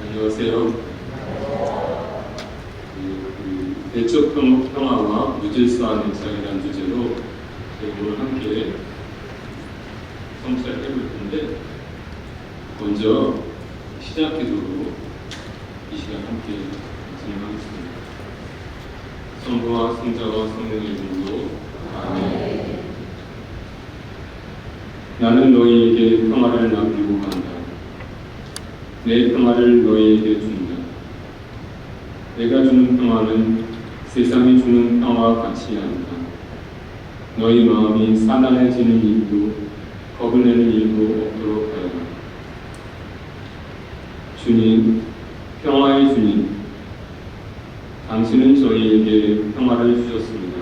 안녕하세요. 내적 평화와 무질서한 일상이라는 주제로 오늘 함께 성찰해 볼 텐데, 먼저 시작 기도로 이 시간 함께 진행하겠습니다. 성부와 성자와 성령의 이름으로 아멘. 나는 너희에게 평화를 남기고 간다. 내 평화를 너희에게 준다. 내가 주는 평화는 세상이 주는 평화와 같이 않다. 너희 마음이 산란해지는 일도 겁을 내는 일도 없도록 하여라. 주님, 평화의 주님, 당신은 저희에게 평화를 주셨습니다.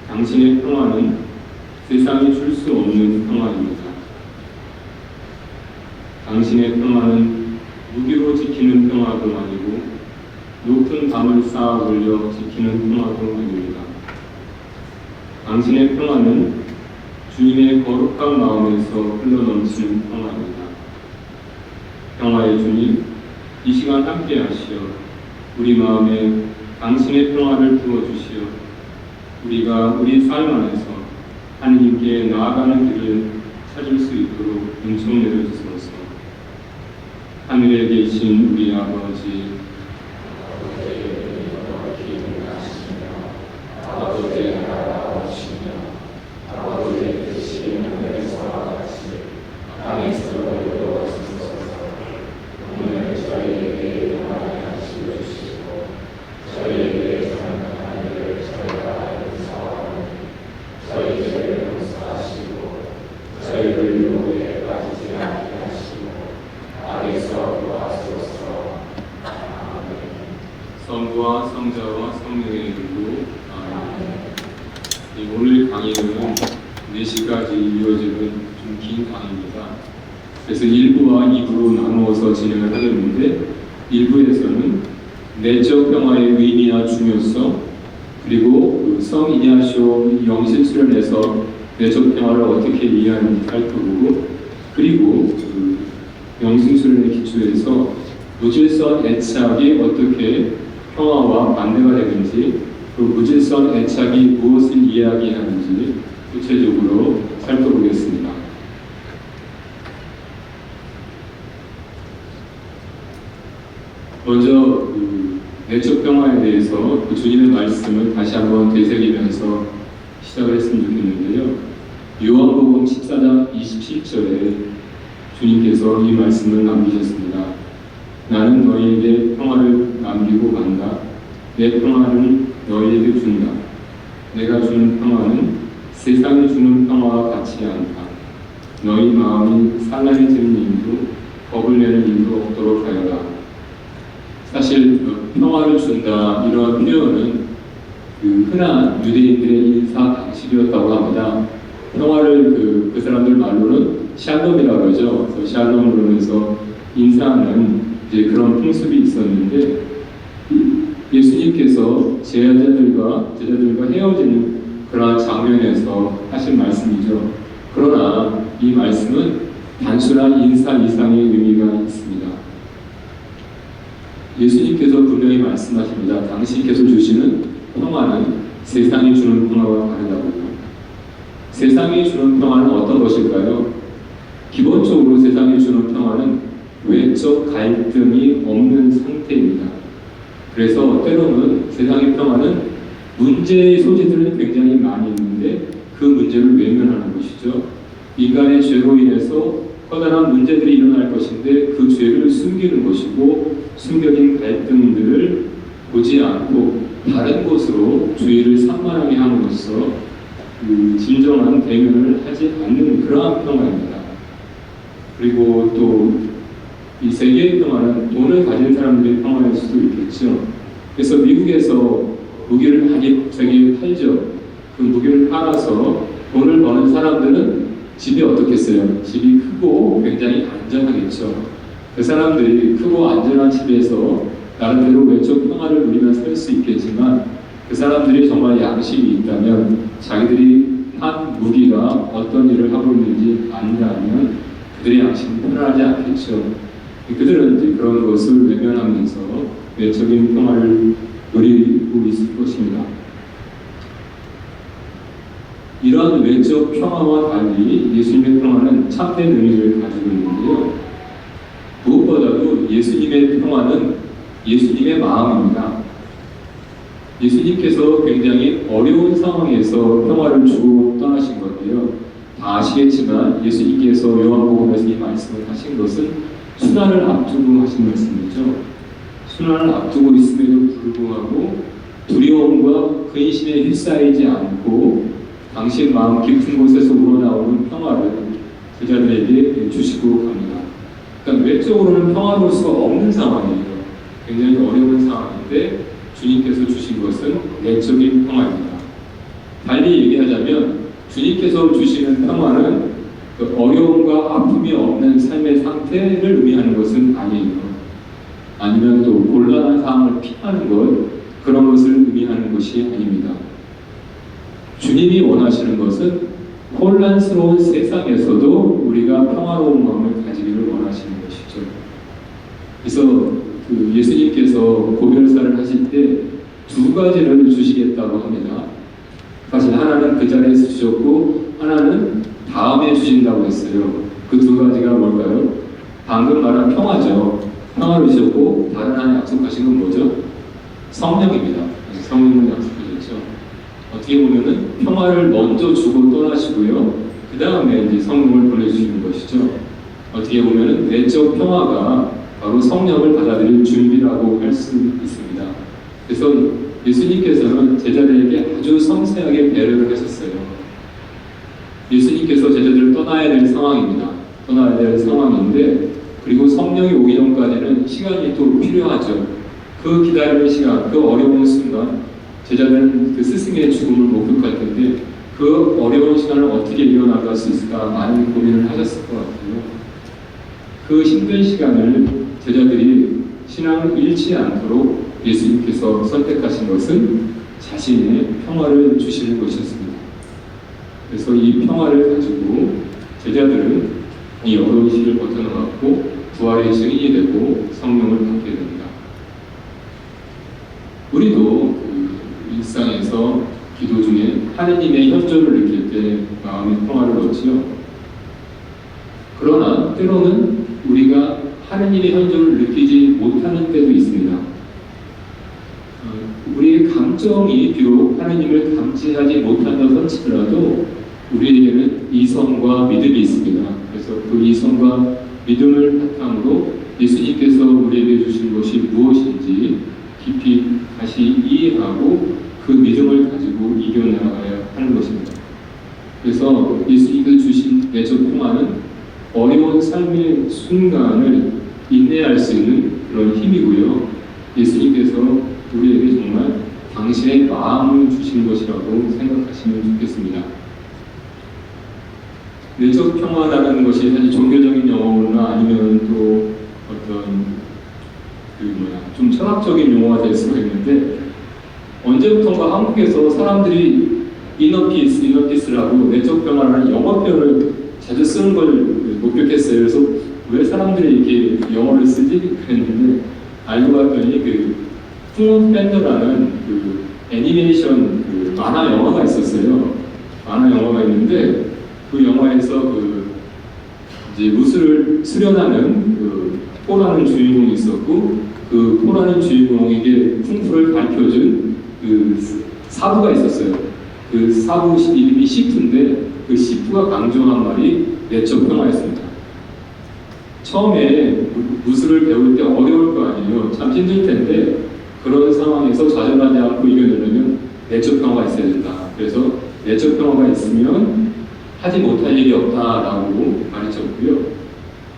당신의 평화는 세상이 줄 수 없는 평화입니다. 당신의 평화는 무기로 지키는 평화도 아니고 높은 담을 쌓아 올려 지키는 평화도 아닙니다. 당신의 평화는 주님의 거룩한 마음에서 흘러넘치는 평화입니다. 평화의 주님, 이 시간 함께 하시어 우리 마음에 당신의 평화를 부어주시어 우리가 우리 삶 안에서 하느님께 나아가는 길을 찾을 수 있도록 은총 내려주소서. 하늘에 계신 우리 아버지, 아버지의 나라가 오시며 아버지의 뜻이 하늘에서와 같이 땅에서도 이루어지소서. 오늘 저희에게 평안을 주시고 저희에게 잘못한 일을 저희가 용서하오니 저희 죄를 용서하시고 저희를 유혹에 빠지지 않게 하시고 악에서 구하소서. 아멘. 성부와 성자와 성령의 이름으로 아멘. 오늘 강의는 4시까지 이어지는 좀 긴 강의입니다. 그래서 1부와 2부로 나누어서 진행을 하겠는데, 1부에서는 내적 평화의 의미와 중요성, 그리고 성 이냐시오 영신 수련에서 내적 평화를 어떻게 이해하는지 살펴보고, 그리고 영신 수련의 기초에서 무질서한 애착이 어떻게 평화와 반대가 되는지, 그 무질서한 애착이 무엇을 이야기하는지 구체적으로 살펴보겠습니다. 먼저 내적 평화에 대해서 주님의 말씀을 다시 한번 되새기면서 시작을 했으면 좋겠는데요. 요한복음 14장 27절에 주님께서 이 말씀을 남기셨습니다. 나는 너희에게 평화를 남기고 간다. 내 평화를 너희에게 준다. 내가 주는 평화는 세상이 주는 평화와 같지 않다. 너희 마음이 산란해지는 일도 겁을 내는 일도 없도록 하여라. 사실 평화를 준다 이런 표현은 흔한 유대인들의 인사 방식이었다고 합니다. 평화를 그 사람들 말로는 샬롬이라고 하죠. 그래서 샬롬으로 해서 인사하는 이제 그런 풍습이 있었는데, 예수님께서 제자들과 헤어지는 그러한 장면에서 하신 말씀이죠. 그러나 이 말씀은 단순한 인사 이상의 의미가 있습니다. 예수님께서 분명히 말씀하십니다. 당신께서 주시는 평화는 세상이 주는 평화와 다르다고요. 세상이 주는 평화는 어떤 것일까요? 기본적으로 세상이 주는 평화는 외적 갈등이 없는 상태입니다. 그래서 때로는 세상의 평화는 문제의 소지들은 굉장히 많이 있는데 그 문제를 외면하는 것이죠. 인간의 죄로 인해서 커다란 문제들이 일어날 것인데 그 죄를 숨기는 것이고, 숨겨진 갈등들을 보지 않고 다른 곳으로 주의를 산만하게 함으로써 진정한 대면을 하지 않는 그러한 평화입니다. 그리고 또 이 세계의 평화는 돈을 가진 사람들의 평화일 수도 있겠죠. 그래서 미국에서 무기를 많이 세계에 팔죠. 그 무기를 팔아서 돈을 버는 사람들은 집이 어떻겠어요? 집이 크고 굉장히 안전하겠죠. 그 사람들이 크고 안전한 집에서 나름대로 외적 평화를 누리며 살 수 있겠지만, 그 사람들이 정말 양심이 있다면 자기들이 한 무기가 어떤 일을 하고 있는지 안다면 그들의 양심이 편안하지 않겠죠. 그들은 이제 그런 것을 외면하면서 외적인 평화를 누리고 있을 것입니다. 이러한 외적 평화와 달리 예수님의 평화는 참된 의미를 가지고 있는데요. 무엇보다도 예수님의 평화는 예수님의 마음입니다. 예수님께서 굉장히 어려운 상황에서 평화를 주고 떠나신 건데요. 다 아시겠지만 예수님께서 요한복음에서 이 말씀을 하신 것은 순환을 앞두고 하신 말씀이죠. 순환을 앞두고 있음에도 불구하고 두려움과 근심에 휩싸이지 않고 당신 마음 깊은 곳에서 우러나오는 평화를 제자들에게 주시고 갑니다. 그러니까 외적으로는 평화로울 수가 없는 상황이에요. 굉장히 어려운 상황인데 주님께서 주신 것은 내적인 평화입니다. 달리 얘기하자면 주님께서 주시는 평화는 그 어려움과 아픔이 없는 삶의 상태를 의미하는 것은 아니에요. 아니면 또 곤란한 상황을 피하는 것, 그런 것을 의미하는 것이 아닙니다. 주님이 원하시는 것은 혼란스러운 세상에서도 우리가 평화로운 마음을 가지기를 원하시는 것이죠. 그래서 그 예수님께서 고별사를 하실 때 두 가지를 주시겠다고 합니다. 사실 하나는 그 자리에서 주셨고 하나는 다음에 주신다고 했어요. 그 두 가지가 뭘까요? 방금 말한 평화죠. 평화를 주셨고 다른 하나 약속하신 건 뭐죠? 성령입니다. 성령을 약속하셨죠. 어떻게 보면은 평화를 먼저 주고 떠나시고요. 그 다음에 이제 성령을 보내주시는 것이죠. 어떻게 보면은 내적 평화가 바로 성령을 받아들일 준비라고 할 수 있습니다. 그래서 예수님께서는 제자들에게 아주 섬세하게 배려를 하셨어요. 예수님께서 제자들을 떠나야 될 상황입니다. 떠나야 될 상황인데 그리고 성령이 오기 전까지는 시간이 또 필요하죠. 그 기다리는 시간, 그 어려운 순간 제자들은 그 스승의 죽음을 목격할 텐데 그 어려운 시간을 어떻게 이겨나갈 수 있을까 많은 고민을 하셨을 것 같아요. 그 힘든 시간을 제자들이 신앙을 잃지 않도록 예수님께서 선택하신 것은 자신의 평화를 주시는 것이었습니다. 그래서 이 평화를 가지고 제자들은 이 어려운 시기를 버텨나갔고 부활의 증인이 되고 성령을 받게 됩니다. 우리도 그 일상에서 기도 중에 하느님의 현존을 느낄 때 마음의 평화를 얻지요. 그러나 때로는 우리가 하느님의 현존을 느끼지 못하는 때도 있습니다. 우리의 감정이 비록 하느님을 감지하지 못한다고 할지라도 우리에게는 이성과 믿음이 있습니다. 그래서 그 이성과 믿음을 바탕으로 예수님께서 우리에게 주신 것이 무엇인지 깊이 다시 이해하고 그 믿음을 가지고 이겨나가야 하는 것입니다. 그래서 예수님께서 주신 내적 평화는 어려운 삶의 순간을 인내할 수 있는 그런 힘이고요. 예수님께서 우리에게 정말 당신의 마음을 주신 것이라고 생각하시면 좋겠습니다. 내적 평화라는 것이 사실 종교적인 용어나 아니면 또 어떤 좀 철학적인 용어가 될 수가 있는데 언제부턴가 한국에서 사람들이 이너피스라고 내적 평화라는 영어 표현을 자주 쓰는 걸 목격했어요. 그래서 왜 사람들이 이렇게 영어를 쓰지? 그랬는데 알고 봤더니 그 풍 팬더라는 그 애니메이션 그 만화 영화가 있었어요. 만화 영화가 있는데 그 영화에서 그 이제 무술을 수련하는 그 포라는 주인공이 있었고 그 포라는 주인공에게 풍부를 가르쳐준 그 사부가 있었어요. 그 사부 이름이 시프인데 그 시프가 강조한 말이 내적 평화였습니다. 처음에 무술을 배울 때 어려울 거 아니에요. 참 힘들 텐데 그런 상황에서 좌절하지 않고 이겨내려면 내적 평화가 있어야 된다. 그래서 내적 평화가 있으면 하지 못할 일이 없다라고 말해줬고요.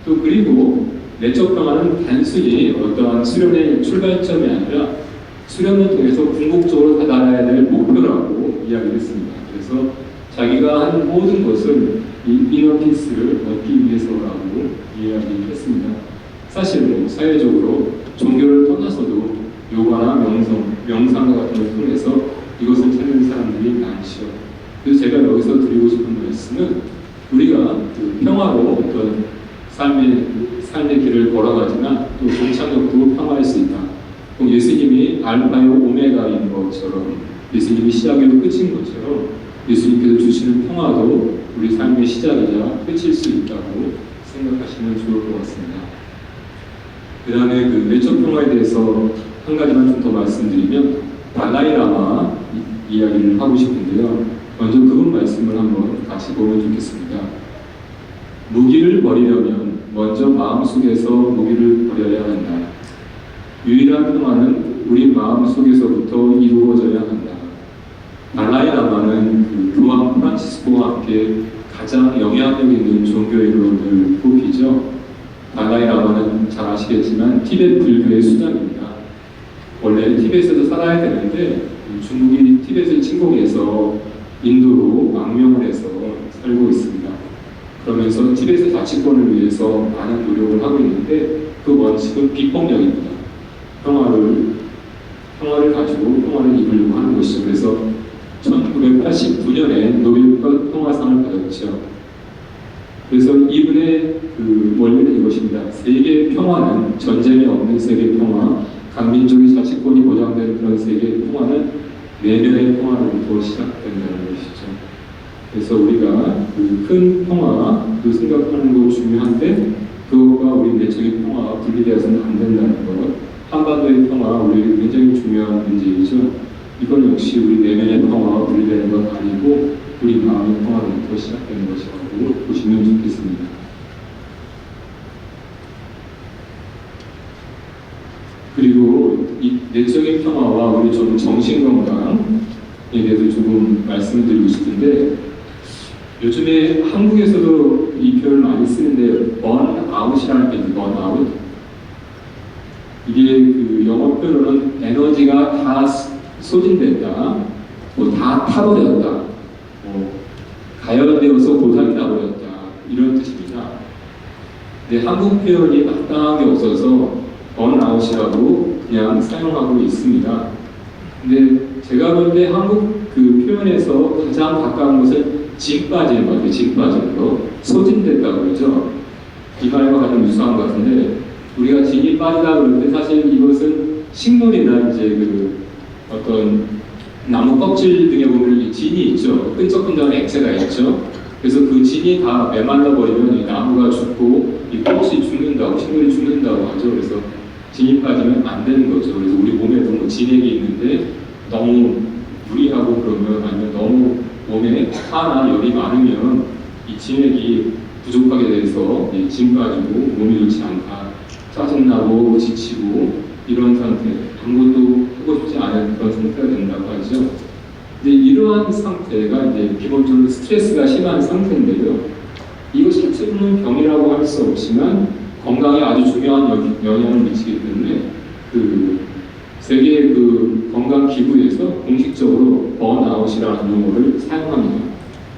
또 그리고 내적 평화는 단순히 어떠한 수련의 출발점이 아니라 수련을 통해서 궁극적으로 다다라야 될 목표라고 이야기를 했습니다. 그래서 자기가 하는 모든 것을 이 이너피스를 얻기 위해서라고 이야기했습니다. 사실 뭐 사회적으로 종교를 떠나서도 요가나 명상과 같은 걸 통해서 이것을 찾는 사람들이 많죠. 그래서 제가 여기서 드리고 싶은 말씀은 우리가 그 평화로 어떤 삶의 삶의 길을 걸어가지만 또 종착역도 평화할 수 있다. 예수님이 알파요 오메가인 것처럼, 예수님이 시작이고 끝인 것처럼 예수님께서 주시는 평화도 우리 삶의 시작이자 끝일 수 있다고 생각하시면 좋을 것 같습니다. 그 다음에 그 내적 평화에 대해서 한 가지만 좀 더 말씀드리면, 달라이라마 이야기를 하고 싶은데요. 먼저 그분 말씀을 한번 같이 보면 좋겠습니다. 무기를 버리려면 먼저 마음속에서 무기를 버려야 한다. 유일한 평화는 우리 마음속에서부터 이루어져야 한다. 달라이라마는 그 교황 프란치스코와 함께 가장 영향력 있는 종교인으로 늘 꼽히죠. 달라이라마는 잘 아시겠지만 티베트 불교의 수장입니다. 원래 티베트에서 살아야 되는데 중국이 티베트를 침공해서 인도로 망명을 해서 살고 있습니다. 그러면서 티베트 자치권을 위해서 많은 노력을 하고 있는데 그 원칙은 비폭력입니다. 평화를 가지고 평화를 이루려고 하는 것이죠. 그래서 1989년에 노벨 평화상을 받았죠. 그래서 이분의 그 원리는 이것입니다. 세계 평화는 전쟁이 없는 세계 평화, 강민족의 자치권이 보장되는 그런 세계 평화는 내면의 평화로부터 시작된다는 것이죠. 그래서 우리가 그 큰 평화도 생각하는 것 중요한데 그것과 우리 내적인 평화가 분리되어서는 안 된다는 것. 한반도의 평화, 우리에게 굉장히 중요한 문제이죠. 이건 역시 우리 내면의 평화가 분리되는 것 아니고 우리 마음의 평화로부터 시작되는 것이라고 보시면 좋겠습니다. 그리고 이 내적인 평화와 우리 좀 정신건강에 대해서 조금 말씀드리고 싶은데, 요즘에 한국에서도 이 표현을 많이 쓰는데 번아웃이라는 게 있는데, 번아웃, 이게 그 영어 표현으로는 에너지가 다 소진됐다, 뭐 다 타버렸다, 가열되어서 고장이 나버렸다, 이런 뜻입니다. 근데 한국 표현이 마땅한 게 없어서 번아웃이라고 그냥 사용하고 있습니다. 근데 제가 볼 때 한국 그 표현에서 가장 가까운 것은 진 빠지는 것 같아요. 진 빠지는 거. 소진됐다고 그러죠. 이 말과 가장 유사한 것 같은데, 우리가 진이 빠지다 그럴 때 사실 이것은 식물이나 이제 그 어떤 나무 껍질 등에 보면 진이 있죠. 끈적끈적한 액체가 있죠. 그래서 그 진이 다 메말라 버리면 이 나무가 죽고 이 꽃이 죽는다고, 식물이 죽는다고 하죠. 그래서 진이 빠지면 안 되는 거죠. 그래서 우리 몸에도 뭐 진액이 있는데 너무 무리하고 그러면, 아니면 너무 몸에 화나 열이 많으면 이 진액이 부족하게 돼서 진 빠지고 몸이 좋지 않다, 짜증나고 지치고 이런 상태, 아무것도 하고 싶지 않은 그런 상태가 된다고 하죠. 근데 이러한 상태가 이제 기본적으로 스트레스가 심한 상태인데요. 이것 자체는 병이라고 할 수 없지만 건강에 아주 중요한 영향을 미치기 때문에 그 세계 그 건강 기구에서 공식적으로 번아웃이라는 용어를 사용합니다.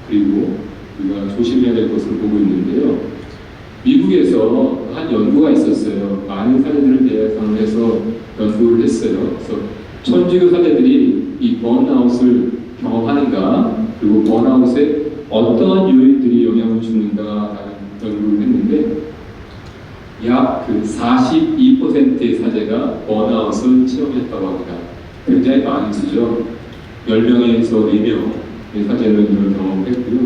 그리고 우리가 조심해야 될 것을 보고 있는데요. 미국에서 한 연구가 있었어요. 많은 사례들을 대상으로 해서 연구를 했어요. 그래서 1000주요 사례들이 이 번아웃을 경험하는가, 그리고 번아웃에 어떠한 요인들이 영향을 주는가라는 연구를 했는데, 약 그 42%의 사제가 번아웃을 체험했다고 합니다. 굉장히 많은 수죠. 10명에서 4명의 사제는 이런 경험을 했고요.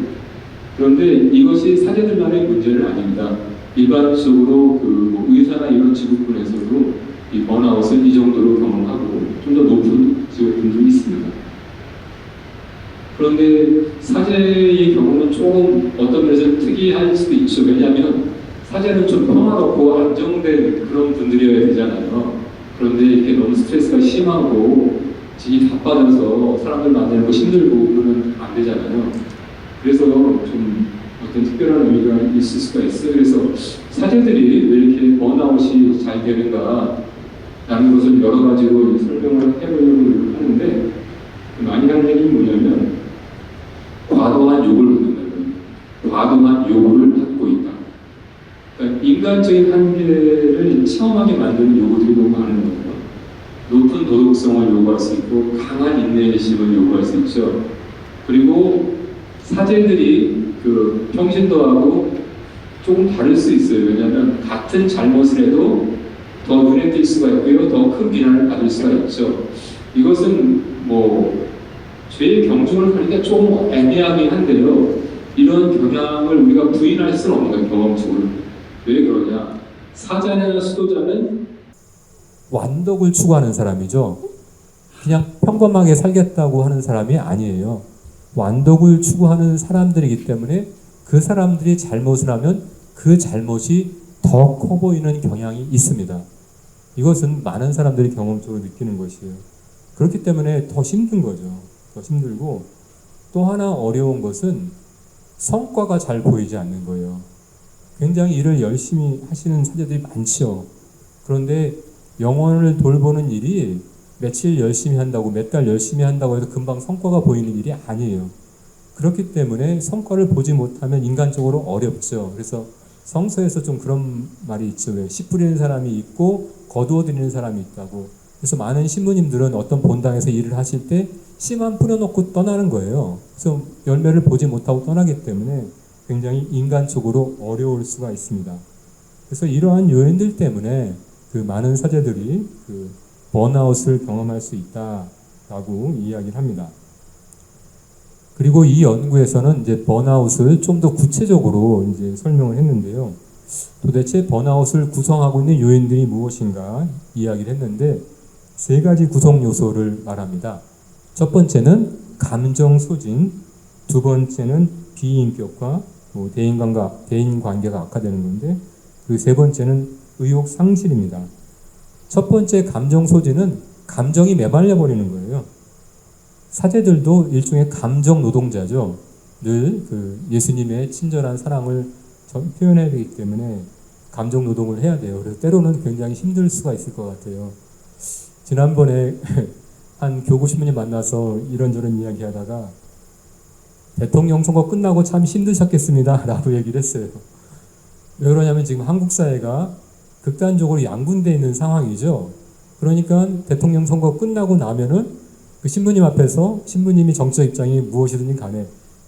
그런데 이것이 사제들만의 문제는 아닙니다. 일반적으로 그뭐 의사나 이런 직업군에서도 이 번아웃을 이 정도로 경험하고 좀 더 높은 직업군도 있습니다. 그런데 사제의 경우는 조금 어떤 면에서 특이할 수도 있죠. 왜냐하면 사제는 좀 평화롭고 안정된 그런 분들이어야 되잖아요. 그런데 이렇게 너무 스트레스가 심하고 진이 다 빠져서 사람들 만나는 거 힘들고 그러면 안 되잖아요. 그래서 좀 어떤 특별한 의미가 있을 수가 있어요. 그래서 사제들이 왜 이렇게 번아웃이 잘 되는가 라는 것을 여러 가지로 설명을 해보려고 하는데, 많이 하는 얘기는 뭐냐면 과도한 욕을 받는다는 거예요. 과도한 요구를 받고 있다. 그러니까 인간적인 한계를 체험하게 만드는 요구들이 너무 많은 거예요. 높은 도덕성을 요구할 수 있고 강한 인내심을 요구할 수 있죠. 그리고 사제들이 그 평신도하고 조금 다를 수 있어요. 왜냐하면 같은 잘못을 해도 더 눈에 띌 수가 있고요. 더 큰 비난을 받을 수가 있죠. 이것은 뭐 죄의 경중을 하니까 조금 애매하긴 한데요. 이런 경향을 우리가 부인할 수는 없는 거예요. 경험적으로. 왜 그러냐. 사자나 수도자는 완덕을 추구하는 사람이죠. 그냥 평범하게 살겠다고 하는 사람이 아니에요. 완덕을 추구하는 사람들이기 때문에 그 사람들이 잘못을 하면 그 잘못이 더 커 보이는 경향이 있습니다. 이것은 많은 사람들이 경험적으로 느끼는 것이에요. 그렇기 때문에 더 힘든 거죠. 더 힘들고 또 하나 어려운 것은 성과가 잘 보이지 않는 거예요. 굉장히 일을 열심히 하시는 사제들이 많죠. 그런데 영혼을 돌보는 일이 며칠 열심히 한다고 몇 달 열심히 한다고 해서 금방 성과가 보이는 일이 아니에요. 그렇기 때문에 성과를 보지 못하면 인간적으로 어렵죠. 그래서 성서에서 좀 그런 말이 있죠. 왜? 씨 뿌리는 사람이 있고 거두어 들이는 사람이 있다고. 그래서 많은 신부님들은 어떤 본당에서 일을 하실 때 씨만 뿌려놓고 떠나는 거예요. 그래서 열매를 보지 못하고 떠나기 때문에 굉장히 인간적으로 어려울 수가 있습니다. 그래서 이러한 요인들 때문에 그 많은 사제들이 그 번아웃을 경험할 수 있다라고 이야기를 합니다. 그리고 이 연구에서는 이제 번아웃을 좀 더 구체적으로 이제 설명을 했는데요. 도대체 번아웃을 구성하고 있는 요인들이 무엇인가 이야기를 했는데 세 가지 구성 요소를 말합니다. 첫 번째는 감정 소진, 두 번째는 비인격화, 대인 관계가 악화되는 건데, 그리고 세 번째는 의욕 상실입니다. 첫 번째 감정 소진은 감정이 메말려 버리는 거예요. 사제들도 일종의 감정 노동자죠. 늘 그 예수님의 친절한 사랑을 표현해야 되기 때문에 감정 노동을 해야 돼요. 그래서 때로는 굉장히 힘들 수가 있을 것 같아요. 지난번에 한 교구 신부님 만나서 이런저런 이야기 하다가 대통령 선거 끝나고 참 힘드셨겠습니다 라고 얘기를 했어요. 왜 그러냐면 지금 한국 사회가 극단적으로 양분되어 있는 상황이죠. 그러니까 대통령 선거 끝나고 나면은 그 신부님 앞에서 신부님이 정치적 입장이 무엇이든지 간에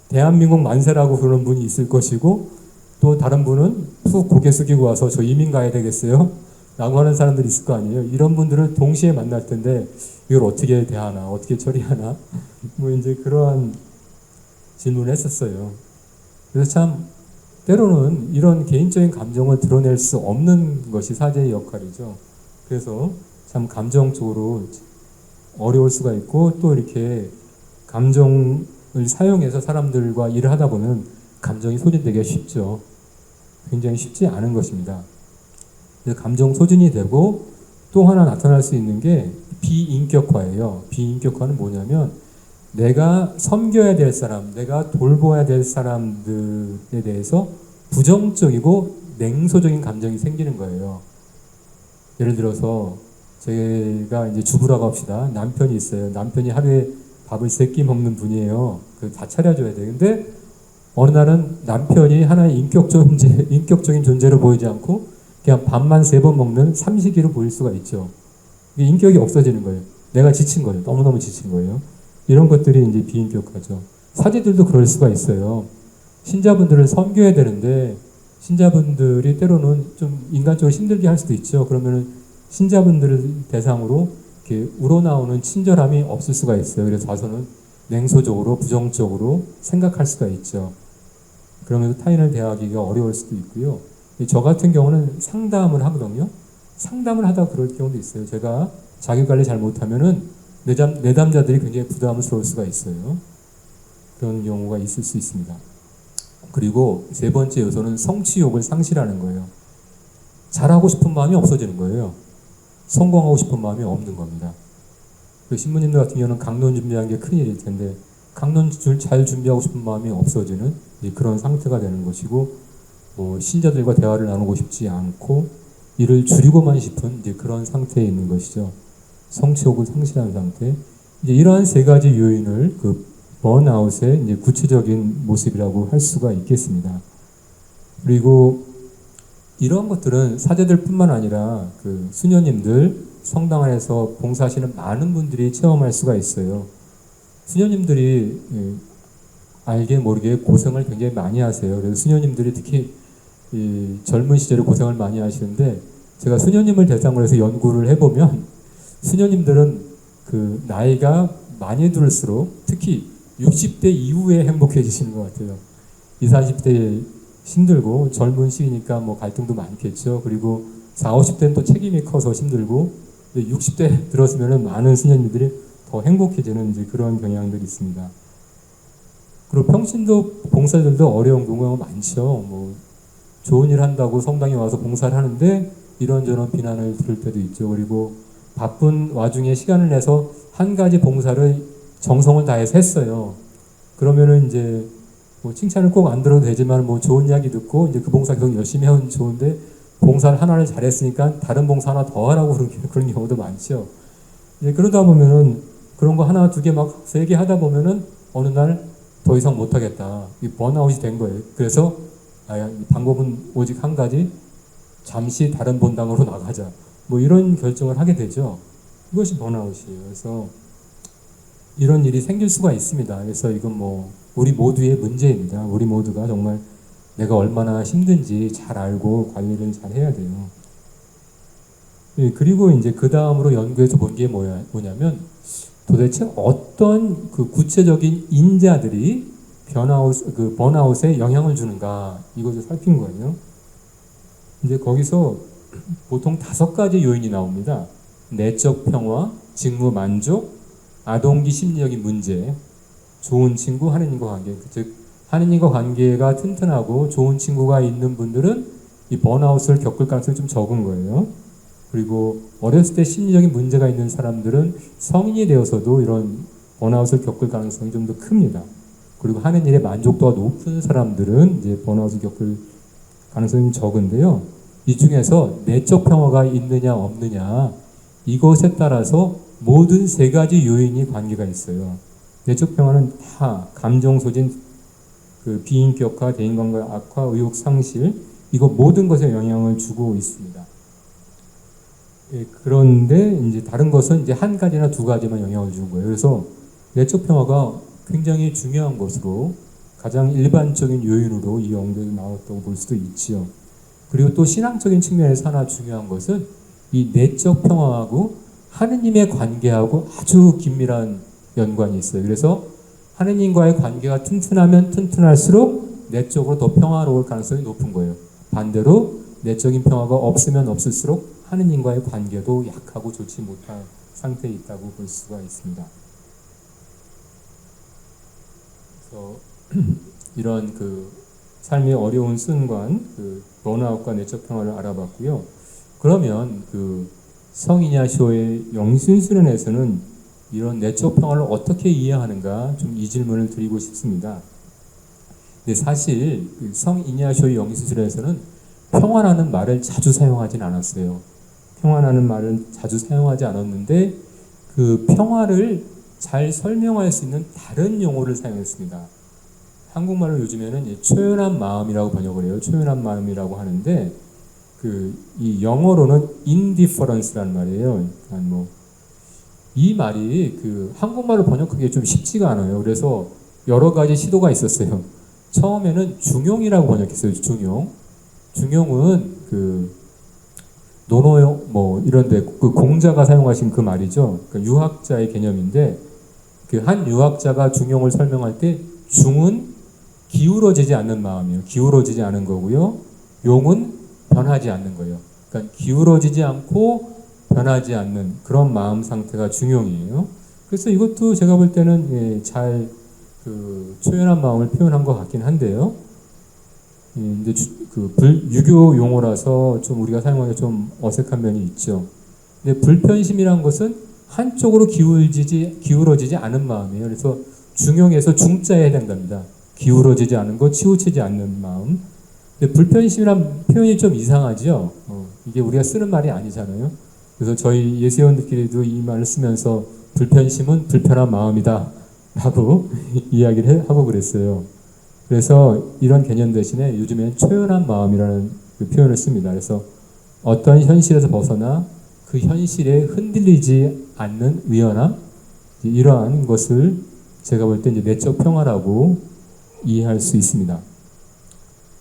대한민국 만세라고 그러는 분이 있을 것이고, 또 다른 분은 푹 고개 숙이고 와서 저 이민 가야 되겠어요? 라고 하는 사람들이 있을 거 아니에요. 이런 분들을 동시에 만날 텐데 이걸 어떻게 대하나, 어떻게 처리하나, 뭐 이제 그러한 질문을 했었어요. 그래서 참 때로는 이런 개인적인 감정을 드러낼 수 없는 것이 사제의 역할이죠. 그래서 참 감정적으로 어려울 수가 있고, 또 이렇게 감정을 사용해서 사람들과 일을 하다 보면 감정이 소진되기가 쉽죠. 굉장히 쉽지 않은 것입니다. 그래서 감정 소진이 되고, 또 하나 나타날 수 있는 게 비인격화예요. 비인격화는 뭐냐면 내가 섬겨야 될 사람, 내가 돌보아야 될 사람들에 대해서 부정적이고 냉소적인 감정이 생기는 거예요. 예를 들어서 제가 이제 주부라고 합시다. 남편이 있어요. 남편이 하루에 밥을 3끼 먹는 분이에요. 그 다 차려줘야 돼. 근데 어느 날은 남편이 하나의 인격적인 존재로 보이지 않고 그냥 밥만 3번 먹는 삼식이로 보일 수가 있죠. 인격이 없어지는 거예요. 내가 지친 거예요. 너무너무 지친 거예요. 이런 것들이 이제 비인격화죠. 사제들도 그럴 수가 있어요. 신자분들을 섬겨야 되는데 신자분들이 때로는 좀 인간적으로 힘들게 할 수도 있죠. 그러면은 신자분들을 대상으로 이렇게 우러나오는 친절함이 없을 수가 있어요. 그래서 와서는 냉소적으로 부정적으로 생각할 수가 있죠. 그러면서 타인을 대하기가 어려울 수도 있고요. 저 같은 경우는 상담을 하거든요. 상담을 하다가 그럴 경우도 있어요. 제가 자기관리 잘 못하면은 내담자들이 굉장히 부담스러울 수가 있어요. 그런 경우가 있을 수 있습니다. 그리고 세 번째 요소는 성취욕을 상실하는 거예요. 잘하고 싶은 마음이 없어지는 거예요. 성공하고 싶은 마음이 없는 겁니다. 그 신부님들 같은 경우는 강론 준비하는 게 큰일일 텐데 강론 잘 준비하고 싶은 마음이 없어지는 그런 상태가 되는 것이고, 신자들과 대화를 나누고 싶지 않고 일을 줄이고만 싶은 이제 그런 상태에 있는 것이죠. 성취욕을 상실한 상태. 이제 이러한 세 가지 요인을 그 번아웃의 이제 구체적인 모습이라고 할 수가 있겠습니다. 그리고 이런 것들은 사제들뿐만 아니라 그 수녀님들, 성당 안에서 봉사하시는 많은 분들이 체험할 수가 있어요. 수녀님들이 알게 모르게 고생을 굉장히 많이 하세요. 그래서 수녀님들이 특히 이 젊은 시절에 고생을 많이 하시는데 제가 수녀님을 대상으로 해서 연구를 해보면 수녀님들은 그 나이가 많이 들수록 특히 60대 이후에 행복해지시는 것 같아요. 20, 30대 힘들고 젊은 시기니까 뭐 갈등도 많겠죠. 그리고 40, 50대는 또 책임이 커서 힘들고 60대 들었으면 많은 수녀님들이 더 행복해지는 이제 그런 경향들이 있습니다. 그리고 평신도 봉사들도 어려운 경우가 많죠. 뭐 좋은 일 한다고 성당에 와서 봉사를 하는데 이런저런 비난을 들을 때도 있죠. 그리고 바쁜 와중에 시간을 내서 한 가지 봉사를 정성을 다해서 했어요. 그러면은 이제 뭐 칭찬을 꼭 안 들어도 되지만 뭐 좋은 이야기 듣고 이제 그 봉사 계속 열심히 하면 좋은데 봉사를 하나를 잘했으니까 다른 봉사 하나 더 하라고 그런 경우도 많죠. 이제 그러다 보면은 그런 거 하나, 두 개 막 세 개 하다 보면은 어느 날 더 이상 못 하겠다. 이 번아웃이 된 거예요. 그래서 방법은 오직 한 가지, 잠시 다른 본당으로 나가자. 뭐 이런 결정을 하게 되죠. 이것이 번아웃이에요. 그래서 이런 일이 생길 수가 있습니다. 그래서 이건 뭐 우리 모두의 문제입니다. 우리 모두가 정말 내가 얼마나 힘든지 잘 알고 관리를 잘 해야 돼요. 그리고 이제 그 다음으로 연구해서 본 게 뭐냐면 도대체 어떤 그 구체적인 인자들이 번아웃에 영향을 주는가 이것을 살핀 거예요. 이제 거기서 보통 5가지 요인이 나옵니다. 내적 평화, 직무 만족, 아동기 심리적인 문제, 좋은 친구, 하느님과 관계. 즉 하느님과 관계가 튼튼하고 좋은 친구가 있는 분들은 이 번아웃을 겪을 가능성이 좀 적은 거예요. 그리고 어렸을 때 심리적인 문제가 있는 사람들은 성인이 되어서도 이런 번아웃을 겪을 가능성이 좀 더 큽니다. 그리고 하는 일에 만족도가 높은 사람들은 이제 번아웃을 겪을 가능성이 적은데요. 이 중에서 내적 평화가 있느냐 없느냐 이것에 따라서 모든 3가지 요인이 관계가 있어요. 내적 평화는 다 감정 소진, 그 비인격화, 대인관계 악화, 의욕 상실 이거 모든 것에 영향을 주고 있습니다. 그런데 이제 다른 것은 이제 한 가지나 2가지만 영향을 주는 거예요. 그래서 내적 평화가 굉장히 중요한 것으로 가장 일반적인 요인으로 이 연구에 나왔다고 볼 수도 있지요. 그리고 또 신앙적인 측면에서 하나 중요한 것은 이 내적 평화하고 하느님의 관계하고 아주 긴밀한 연관이 있어요. 그래서 하느님과의 관계가 튼튼하면 튼튼할수록 내적으로 더 평화로울 가능성이 높은 거예요. 반대로 내적인 평화가 없으면 없을수록 하느님과의 관계도 약하고 좋지 못한 상태에 있다고 볼 수가 있습니다. 그래서 이런 그 삶의 어려운 순간, 그 번아웃과 내적 평화를 알아봤고요. 그러면 그 성이냐쇼의 영신수련에서는 이런 내적 평화를 어떻게 이해하는가 좀 이 질문을 드리고 싶습니다. 근데 사실 그 성이냐쇼의 영신수련에서는 평화라는 말을 자주 사용하진 않았어요. 평화라는 말을 자주 사용하지 않았는데 그 평화를 잘 설명할 수 있는 다른 용어를 사용했습니다. 한국말로 요즘에는 초연한 마음이라고 번역을 해요. 초연한 마음이라고 하는데 이 영어로는 indifference라는 말이에요. 그러니까 이 말이 그 한국말로 번역하기 좀 쉽지가 않아요. 그래서 여러 가지 시도가 있었어요. 처음에는 중용이라고 번역했어요. 중용은 그 노노용 이런데 그 공자가 사용하신 그 말이죠. 그러니까 유학자의 개념인데 그 한 유학자가 중용을 설명할 때 중은 기울어지지 않는 마음이에요. 기울어지지 않은 거고요. 용은 변하지 않는 거예요. 그러니까 기울어지지 않고 변하지 않는 그런 마음 상태가 중용이에요. 그래서 이것도 제가 볼 때는 잘 그 초연한 마음을 표현한 것 같긴 한데요. 근데 유교 용어라서 좀 우리가 사용하기 좀 어색한 면이 있죠. 근데 불편심이란 것은 한쪽으로 기울어지지 않은 마음이에요. 그래서 중용에서 중자에 해당됩니다. 기울어지지 않은 것, 치우치지 않는 마음. 근데 불편심이란 표현이 좀 이상하죠. 이게 우리가 쓰는 말이 아니잖아요. 그래서 저희 예수원들끼리도 이 말을 쓰면서 불편심은 불편한 마음이다 라고 이야기를 하고 그랬어요. 그래서 이런 개념 대신에 요즘엔 초연한 마음이라는 그 표현을 씁니다. 그래서 어떤 현실에서 벗어나 그 현실에 흔들리지 않는 의연함, 이러한 것을 제가 볼 때 이제 내적 평화라고 이해할 수 있습니다.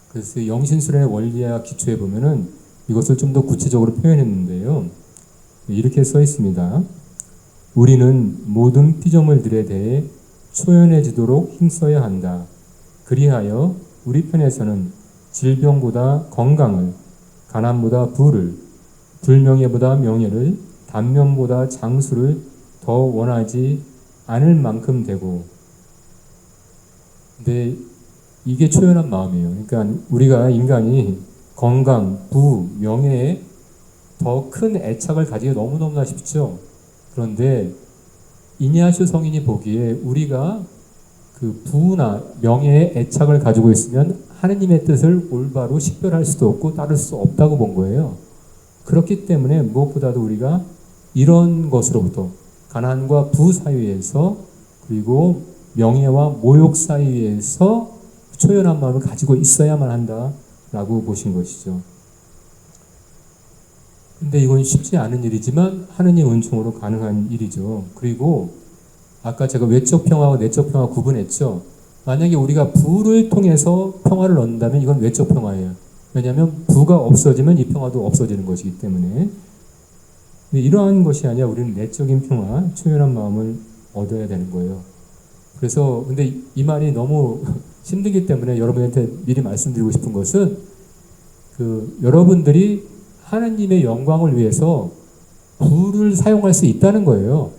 그래서 영신술의 원리학 기초에 보면은 이것을 좀 더 구체적으로 표현했는데요. 이렇게 써 있습니다. 우리는 모든 피조물들에 대해 초연해지도록 힘써야 한다. 그리하여 우리 편에서는 질병보다 건강을, 가난보다 부를, 불명예보다 명예를, 단명보다 장수를 더 원하지 않을 만큼 되고. 근데 이게 초연한 마음이에요. 그러니까 우리가 인간이 건강, 부, 명예에 더 큰 애착을 가지기 너무너무나 쉽죠. 그런데 이냐슈 성인이 보기에 우리가 그 부나 명예에 애착을 가지고 있으면 하느님의 뜻을 올바로 식별할 수도 없고 따를 수 없다고 본 거예요. 그렇기 때문에 무엇보다도 우리가 이런 것으로부터 가난과 부 사이에서 그리고 명예와 모욕 사이에서 초연한 마음을 가지고 있어야만 한다라고 보신 것이죠. 근데 이건 쉽지 않은 일이지만 하느님 은총으로 가능한 일이죠. 그리고 아까 제가 외적 평화와 내적 평화 구분했죠. 만약에 우리가 부를 통해서 평화를 얻는다면 이건 외적 평화예요. 왜냐하면 부가 없어지면 이 평화도 없어지는 것이기 때문에. 근데 이러한 것이 아니라 우리는 내적인 평화, 초연한 마음을 얻어야 되는 거예요. 그래서 근데 이 말이 너무 힘들기 때문에 여러분한테 미리 말씀드리고 싶은 것은 여러분들이 하나님의 영광을 위해서 부를 사용할 수 있다는 거예요.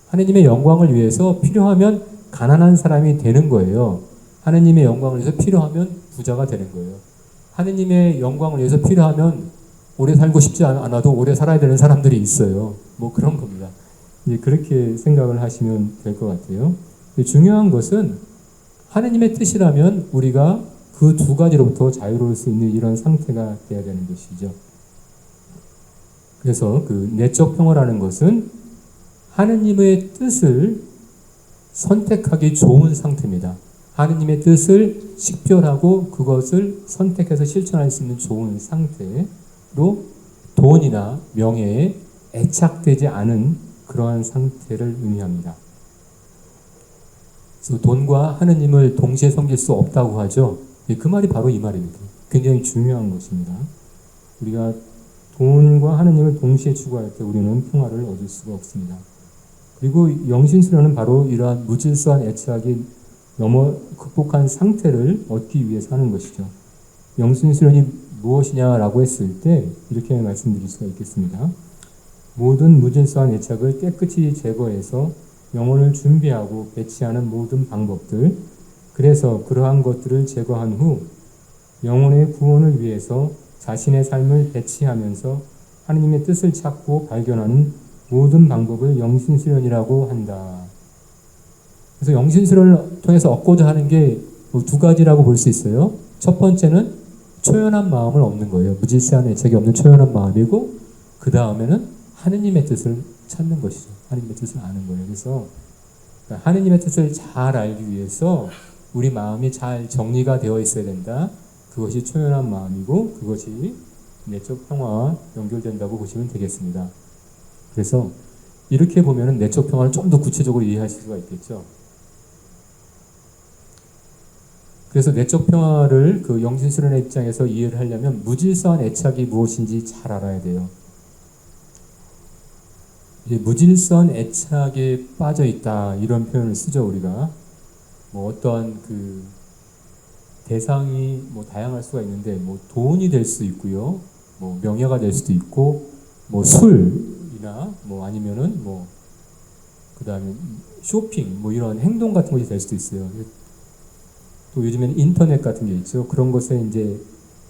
하나님의 영광을 위해서 필요하면 가난한 사람이 되는 거예요. 하나님의 영광을 위해서 필요하면 부자가 되는 거예요. 하나님의 영광을 위해서 필요하면 오래 살고 싶지 않아도 오래 살아야 되는 사람들이 있어요. 뭐 그런 겁니다. 이제 그렇게 생각을 하시면 될 것 같아요. 중요한 것은 하나님의 뜻이라면 우리가 그 두 가지로부터 자유로울 수 있는 이런 상태가 되어야 되는 것이죠. 그래서 그 내적 평화라는 것은 하느님의 뜻을 선택하기 좋은 상태입니다. 하느님의 뜻을 식별하고 그것을 선택해서 실천할 수 있는 좋은 상태로 돈이나 명예에 애착되지 않은 그러한 상태를 의미합니다. 그래서 돈과 하느님을 동시에 섬길 수 없다고 하죠. 그 말이 바로 이 말입니다. 굉장히 중요한 것입니다. 우리가 돈과 하느님을 동시에 추구할 때 우리는 평화를 얻을 수가 없습니다. 그리고 영신수련은 바로 이러한 무질서한 애착이 극복한 상태를 얻기 위해서 하는 것이죠. 영신수련이 무엇이냐라고 했을 때 이렇게 말씀드릴 수가 있겠습니다. 모든 무질서한 애착을 깨끗이 제거해서 영혼을 준비하고 배치하는 모든 방법들, 그래서 그러한 것들을 제거한 후 영혼의 구원을 위해서 자신의 삶을 배치하면서 하느님의 뜻을 찾고 발견하는 모든 방법을 영신수련이라고 한다. 그래서 영신수련을 통해서 얻고자 하는 게 두 가지라고 볼 수 있어요. 첫 번째는 초연한 마음을 얻는 거예요. 무질서한 애착이 없는 초연한 마음이고, 그 다음에는 하느님의 뜻을 찾는 것이죠. 하느님의 뜻을 아는 거예요. 그래서 하느님의 뜻을 잘 알기 위해서 우리 마음이 잘 정리가 되어 있어야 된다. 그것이 초연한 마음이고 그것이 내적 평화와 연결된다고 보시면 되겠습니다. 그래서 이렇게 보면 내적 평화를 좀 더 구체적으로 이해하실 수가 있겠죠. 그래서 내적 평화를 그 영신수련의 입장에서 이해를 하려면 무질서한 애착이 무엇인지 잘 알아야 돼요. 이제 무질서한 애착에 빠져 있다 이런 표현을 쓰죠. 우리가 뭐 어떠한 그 대상이 뭐 다양할 수가 있는데 뭐 돈이 될 수 있고요, 뭐 명예가 될 수도 있고, 뭐 술이나 뭐 아니면은 뭐 그다음에 쇼핑 뭐 이런 행동 같은 것이 될 수도 있어요. 또 요즘에는 인터넷 같은 게 있죠. 그런 것에 이제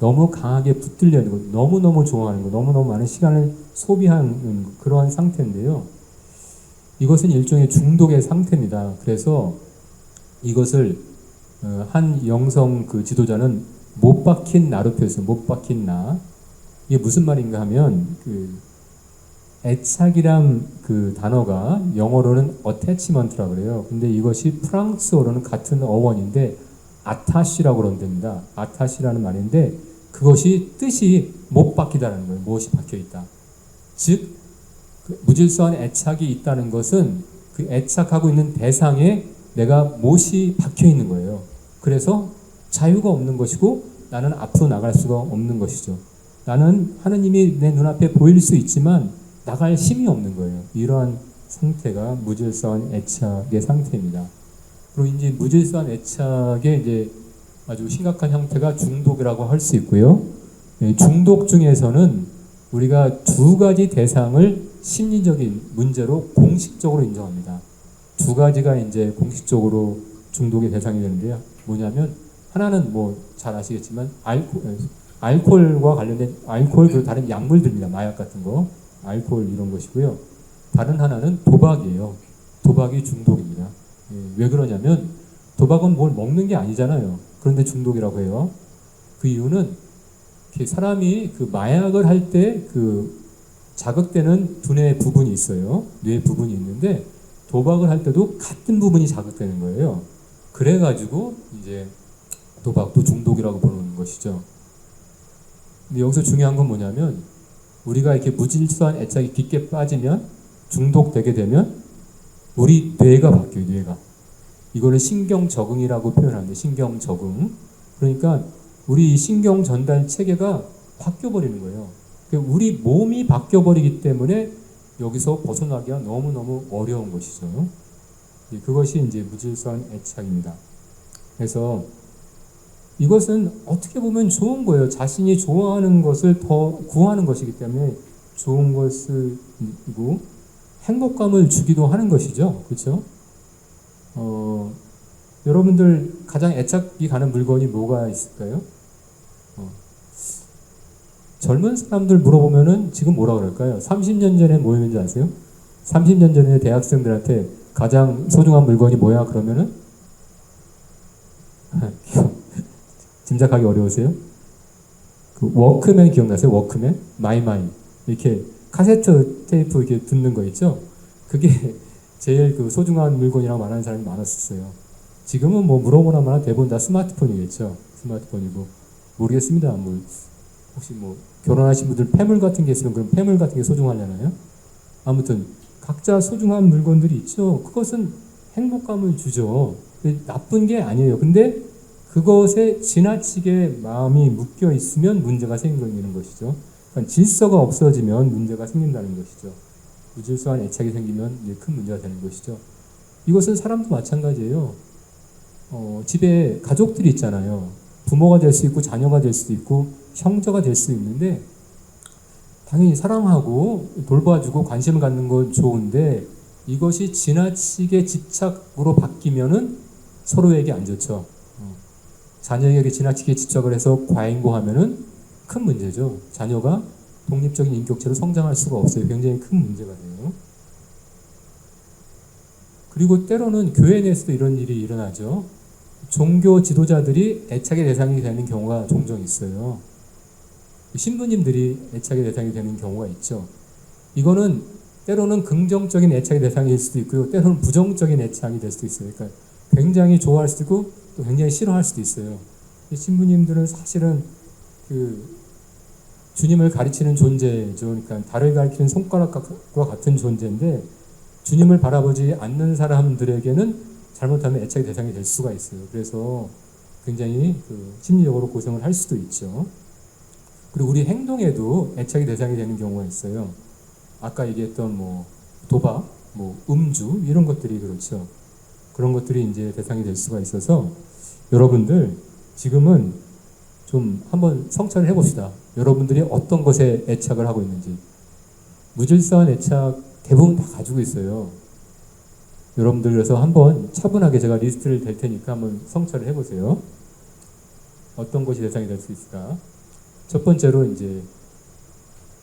너무 강하게 붙들려 있는 거, 너무너무 좋아하는 거, 너무너무 많은 시간을 소비하는 그러한 상태인데요. 이것은 일종의 중독의 상태입니다. 그래서 이것을 한 영성 그 지도자는 못 박힌 나로 표현했어요. 못 박힌 나. 이게 무슨 말인가 하면 그 애착이란 그 단어가 영어로는 attachment라고 그래요. 근데 이것이 프랑스어로는 같은 어원인데 아타시라고 그런답니다. 아타시라는 말인데 그것이 뜻이 못 박히다는 거예요. 무엇이 박혀 있다. 즉 그 무질서한 애착이 있다는 것은 그 애착하고 있는 대상에 내가 못이 박혀 있는 거예요. 그래서 자유가 없는 것이고 나는 앞으로 나갈 수가 없는 것이죠. 나는 하느님이 내 눈앞에 보일 수 있지만 나갈 힘이 없는 거예요. 이러한 상태가 무질서한 애착의 상태입니다. 그리고 이제 무질서한 애착의 이제 아주 심각한 형태가 중독이라고 할 수 있고요. 중독 중에서는 우리가 두 가지 대상을 심리적인 문제로 공식적으로 인정합니다. 두 가지가 이제 공식적으로 중독의 대상이 되는데요. 뭐냐면 하나는 뭐 잘 아시겠지만 알코올과 관련된 알코올 그리고 다른 약물들입니다. 마약 같은 거, 알코올 이런 것이고요. 다른 하나는 도박이에요. 도박이 중독입니다. 왜 그러냐면 도박은 뭘 먹는 게 아니잖아요. 그런데 중독이라고 해요. 그 이유는 사람이 그 마약을 할 때 그 자극되는 두뇌 부분이 있어요. 뇌 부분이 있는데 도박을 할 때도 같은 부분이 자극되는 거예요. 그래가지고 이제 도박도 중독이라고 보는 것이죠. 근데 여기서 중요한 건 뭐냐면 우리가 이렇게 무질서한 애착이 깊게 빠지면 중독되게 되면 우리 뇌가 바뀌어요. 뇌가. 이거를 신경 적응이라고 표현하는데 신경 적응. 그러니까 우리 신경 전달 체계가 바뀌어 버리는 거예요. 우리 몸이 바뀌어 버리기 때문에 여기서 벗어나기가 너무너무 어려운 것이죠. 그것이 이제 무질서한 애착입니다. 그래서 이것은 어떻게 보면 좋은 거예요. 자신이 좋아하는 것을 더 구하는 것이기 때문에 좋은 것이고 행복감을 주기도 하는 것이죠. 그렇죠? 여러분들 가장 애착이 가는 물건이 뭐가 있을까요? 젊은 사람들 물어보면은 지금 뭐라 그럴까요? 30년 전에 뭐였는지 아세요? 30년 전에 대학생들한테 가장 소중한 물건이 뭐야? 그러면은 짐작하기 어려우세요? 그 워크맨 기억나세요? 워크맨? 마이마이 이렇게 카세트 테이프 이렇게 듣는 거 있죠? 그게 제일 그 소중한 물건이라고 말하는 사람이 많았었어요. 지금은 뭐 물어보나 마나 대부분 다 스마트폰이겠죠. 스마트폰이고 모르겠습니다. 뭐 혹시 뭐 결혼하신 분들 폐물 같은 게 있으면 그럼 폐물 같은 게 소중하려나요? 아무튼 각자 소중한 물건들이 있죠. 그것은 행복감을 주죠. 나쁜 게 아니에요. 근데 그것에 지나치게 마음이 묶여 있으면 문제가 생기는 것이죠. 그러니까 질서가 없어지면 문제가 생긴다는 것이죠. 무질서한 애착이 생기면 이제 큰 문제가 되는 것이죠. 이것은 사람도 마찬가지예요. 집에 가족들이 있잖아요. 부모가 될 수 있고 자녀가 될 수도 있고 형제가 될 수 있는데 당연히 사랑하고 돌봐주고 관심을 갖는 건 좋은데 이것이 지나치게 집착으로 바뀌면은 서로에게 안 좋죠. 자녀에게 지나치게 집착을 해서 과잉고하면은 큰 문제죠. 자녀가 독립적인 인격체로 성장할 수가 없어요. 굉장히 큰 문제가 돼요. 그리고 때로는 교회 내에서도 이런 일이 일어나죠. 종교 지도자들이 애착의 대상이 되는 경우가 종종 있어요. 신부님들이 애착의 대상이 되는 경우가 있죠. 이거는 때로는 긍정적인 애착의 대상일 수도 있고요. 때로는 부정적인 애착이 될 수도 있어요. 그러니까 굉장히 좋아할 수도 있고 또 굉장히 싫어할 수도 있어요. 신부님들은 사실은 그 주님을 가르치는 존재죠. 그러니까 달을 가리키는 손가락과 같은 존재인데 주님을 바라보지 않는 사람들에게는 잘못하면 애착의 대상이 될 수가 있어요. 그래서 굉장히 그 심리적으로 고생을 할 수도 있죠. 그리고 우리 행동에도 애착의 대상이 되는 경우가 있어요. 아까 얘기했던 뭐 도박, 뭐 음주 이런 것들이 그렇죠. 그런 것들이 이제 대상이 될 수가 있어서 여러분들 지금은 좀 한번 성찰을 해봅시다. 여러분들이 어떤 것에 애착을 하고 있는지. 무질서한 애착 대부분 다 가지고 있어요. 여러분들 그래서 한번 차분하게 제가 리스트를 댈 테니까 한번 성찰을 해보세요. 어떤 것이 대상이 될 수 있을까? 첫 번째로 이제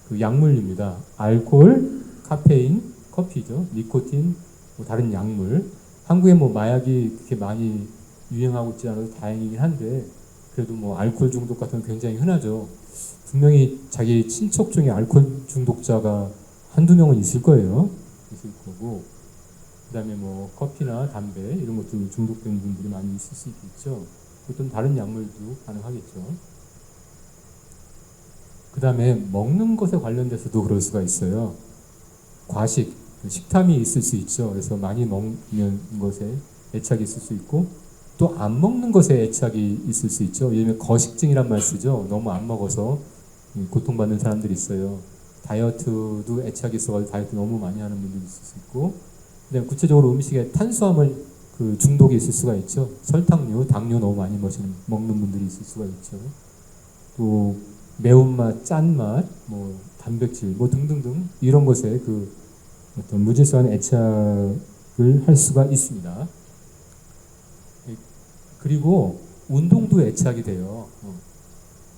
그 약물입니다. 알코올, 카페인, 커피죠. 니코틴, 뭐 다른 약물. 한국에 뭐 마약이 그렇게 많이 유행하고 있지 않아서 다행이긴 한데 그래도 뭐 알코올 중독 같은 건 굉장히 흔하죠. 분명히 자기 친척 중에 알코올 중독자가 한두 명은 있을 거예요. 있을 거고 그 다음에 뭐 커피나 담배 이런 것도 중독된 분들이 많이 있을 수 있겠죠. 어떤 다른 약물도 가능하겠죠. 그 다음에 먹는 것에 관련돼서도 그럴 수가 있어요. 과식, 식탐이 있을 수 있죠. 그래서 많이 먹는 것에 애착이 있을 수 있고 또 안 먹는 것에 애착이 있을 수 있죠. 예를 들면 거식증이란 말 쓰죠. 너무 안 먹어서 고통받는 사람들이 있어요. 다이어트도 애착이 있어가지고 다이어트 너무 많이 하는 분들이 있을 수 있고, 그다음에 구체적으로 음식에 탄수화물 중독이 있을 수가 있죠. 설탕류, 당류 너무 많이 먹는 분들이 있을 수가 있죠. 또 매운맛, 짠맛, 뭐 단백질, 뭐 등등등 이런 것에 어떤 무질서한 애착을 할 수가 있습니다. 그리고 운동도 애착이 돼요.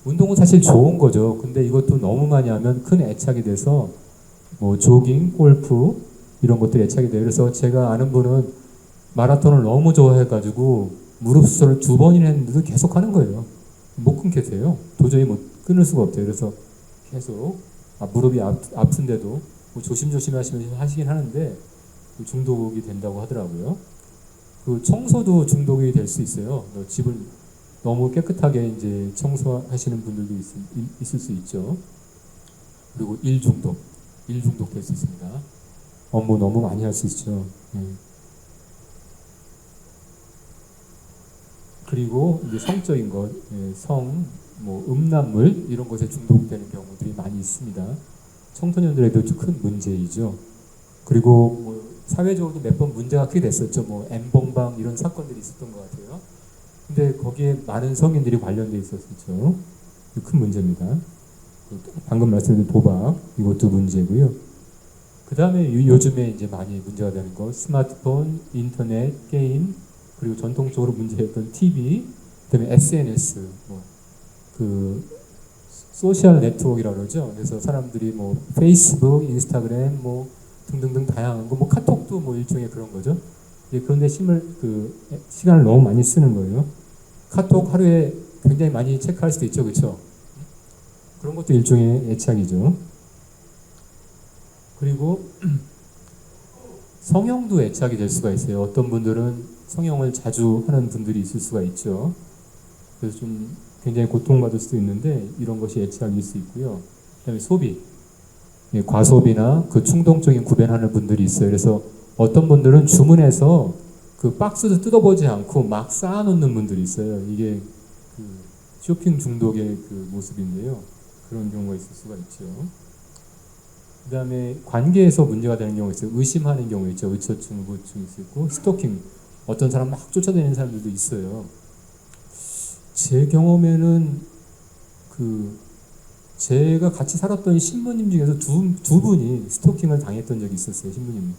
운동은 사실 좋은 거죠. 근데 이것도 너무 많이 하면 큰 애착이 돼서 뭐 조깅, 골프 이런 것들이 애착이 돼요. 그래서 제가 아는 분은 마라톤을 너무 좋아해가지고 무릎 수술을 2번이나 했는데도 계속 하는 거예요. 못 끊겠어요. 도저히 못 끊을 수가 없대요. 그래서 계속 무릎이 아픈데도 뭐 조심조심 하시긴 하는데 중독이 된다고 하더라고요. 그 청소도 중독이 될 수 있어요. 집을 너무 깨끗하게 이제 청소하시는 분들도 있을 수 있죠. 그리고 일 중독 될 수 있습니다. 업무 너무 많이 할 수 있죠. 그리고 이제 성적인 것, 뭐 음란물 이런 것에 중독되는 경우들이 많이 있습니다. 청소년들에도 큰 문제이죠. 그리고 뭐 사회적으로도 몇 번 문제가 크게 됐었죠. 뭐 N번방 이런 사건들이 있었던 것 같아요. 근데 거기에 많은 성인들이 관련돼 있었죠. 큰 문제입니다. 방금 말씀드린 도박 이것도 문제고요. 그 다음에 요즘에 이제 많이 문제가 되는 거 스마트폰, 인터넷, 게임, 그리고 전통적으로 문제였던 TV, 그다음에 SNS, 소셜 네트워크라고 그러죠. 그래서 사람들이 뭐 페이스북, 인스타그램, 뭐 등등등 다양한 거, 뭐 카톡도 뭐 일종의 그런 거죠. 그런데 시간을 너무 많이 쓰는 거예요. 카톡 하루에 굉장히 많이 체크할 수도 있죠, 그렇죠? 그런 것도 일종의 애착이죠. 그리고 성형도 애착이 될 수가 있어요. 어떤 분들은 성형을 자주 하는 분들이 있을 수가 있죠. 그래서 좀 굉장히 고통받을 수도 있는데 이런 것이 애착일 수 있고요. 그다음에 소비, 과소비나 충동적인 구매하는 분들이 있어요. 그래서 어떤 분들은 주문해서 박스도 뜯어보지 않고 막 쌓아놓는 분들이 있어요. 이게 쇼핑 중독의 모습인데요. 그런 경우가 있을 수가 있죠. 그 다음에 관계에서 문제가 되는 경우가 있어요. 의심하는 경우 있죠. 의처증, 의구증이 있고, 스토킹. 어떤 사람 막 쫓아다니는 사람들도 있어요. 제 경험에는 제가 같이 살았던 신부님 중에서 두 분이 스토킹을 당했던 적이 있었어요. 신부님이.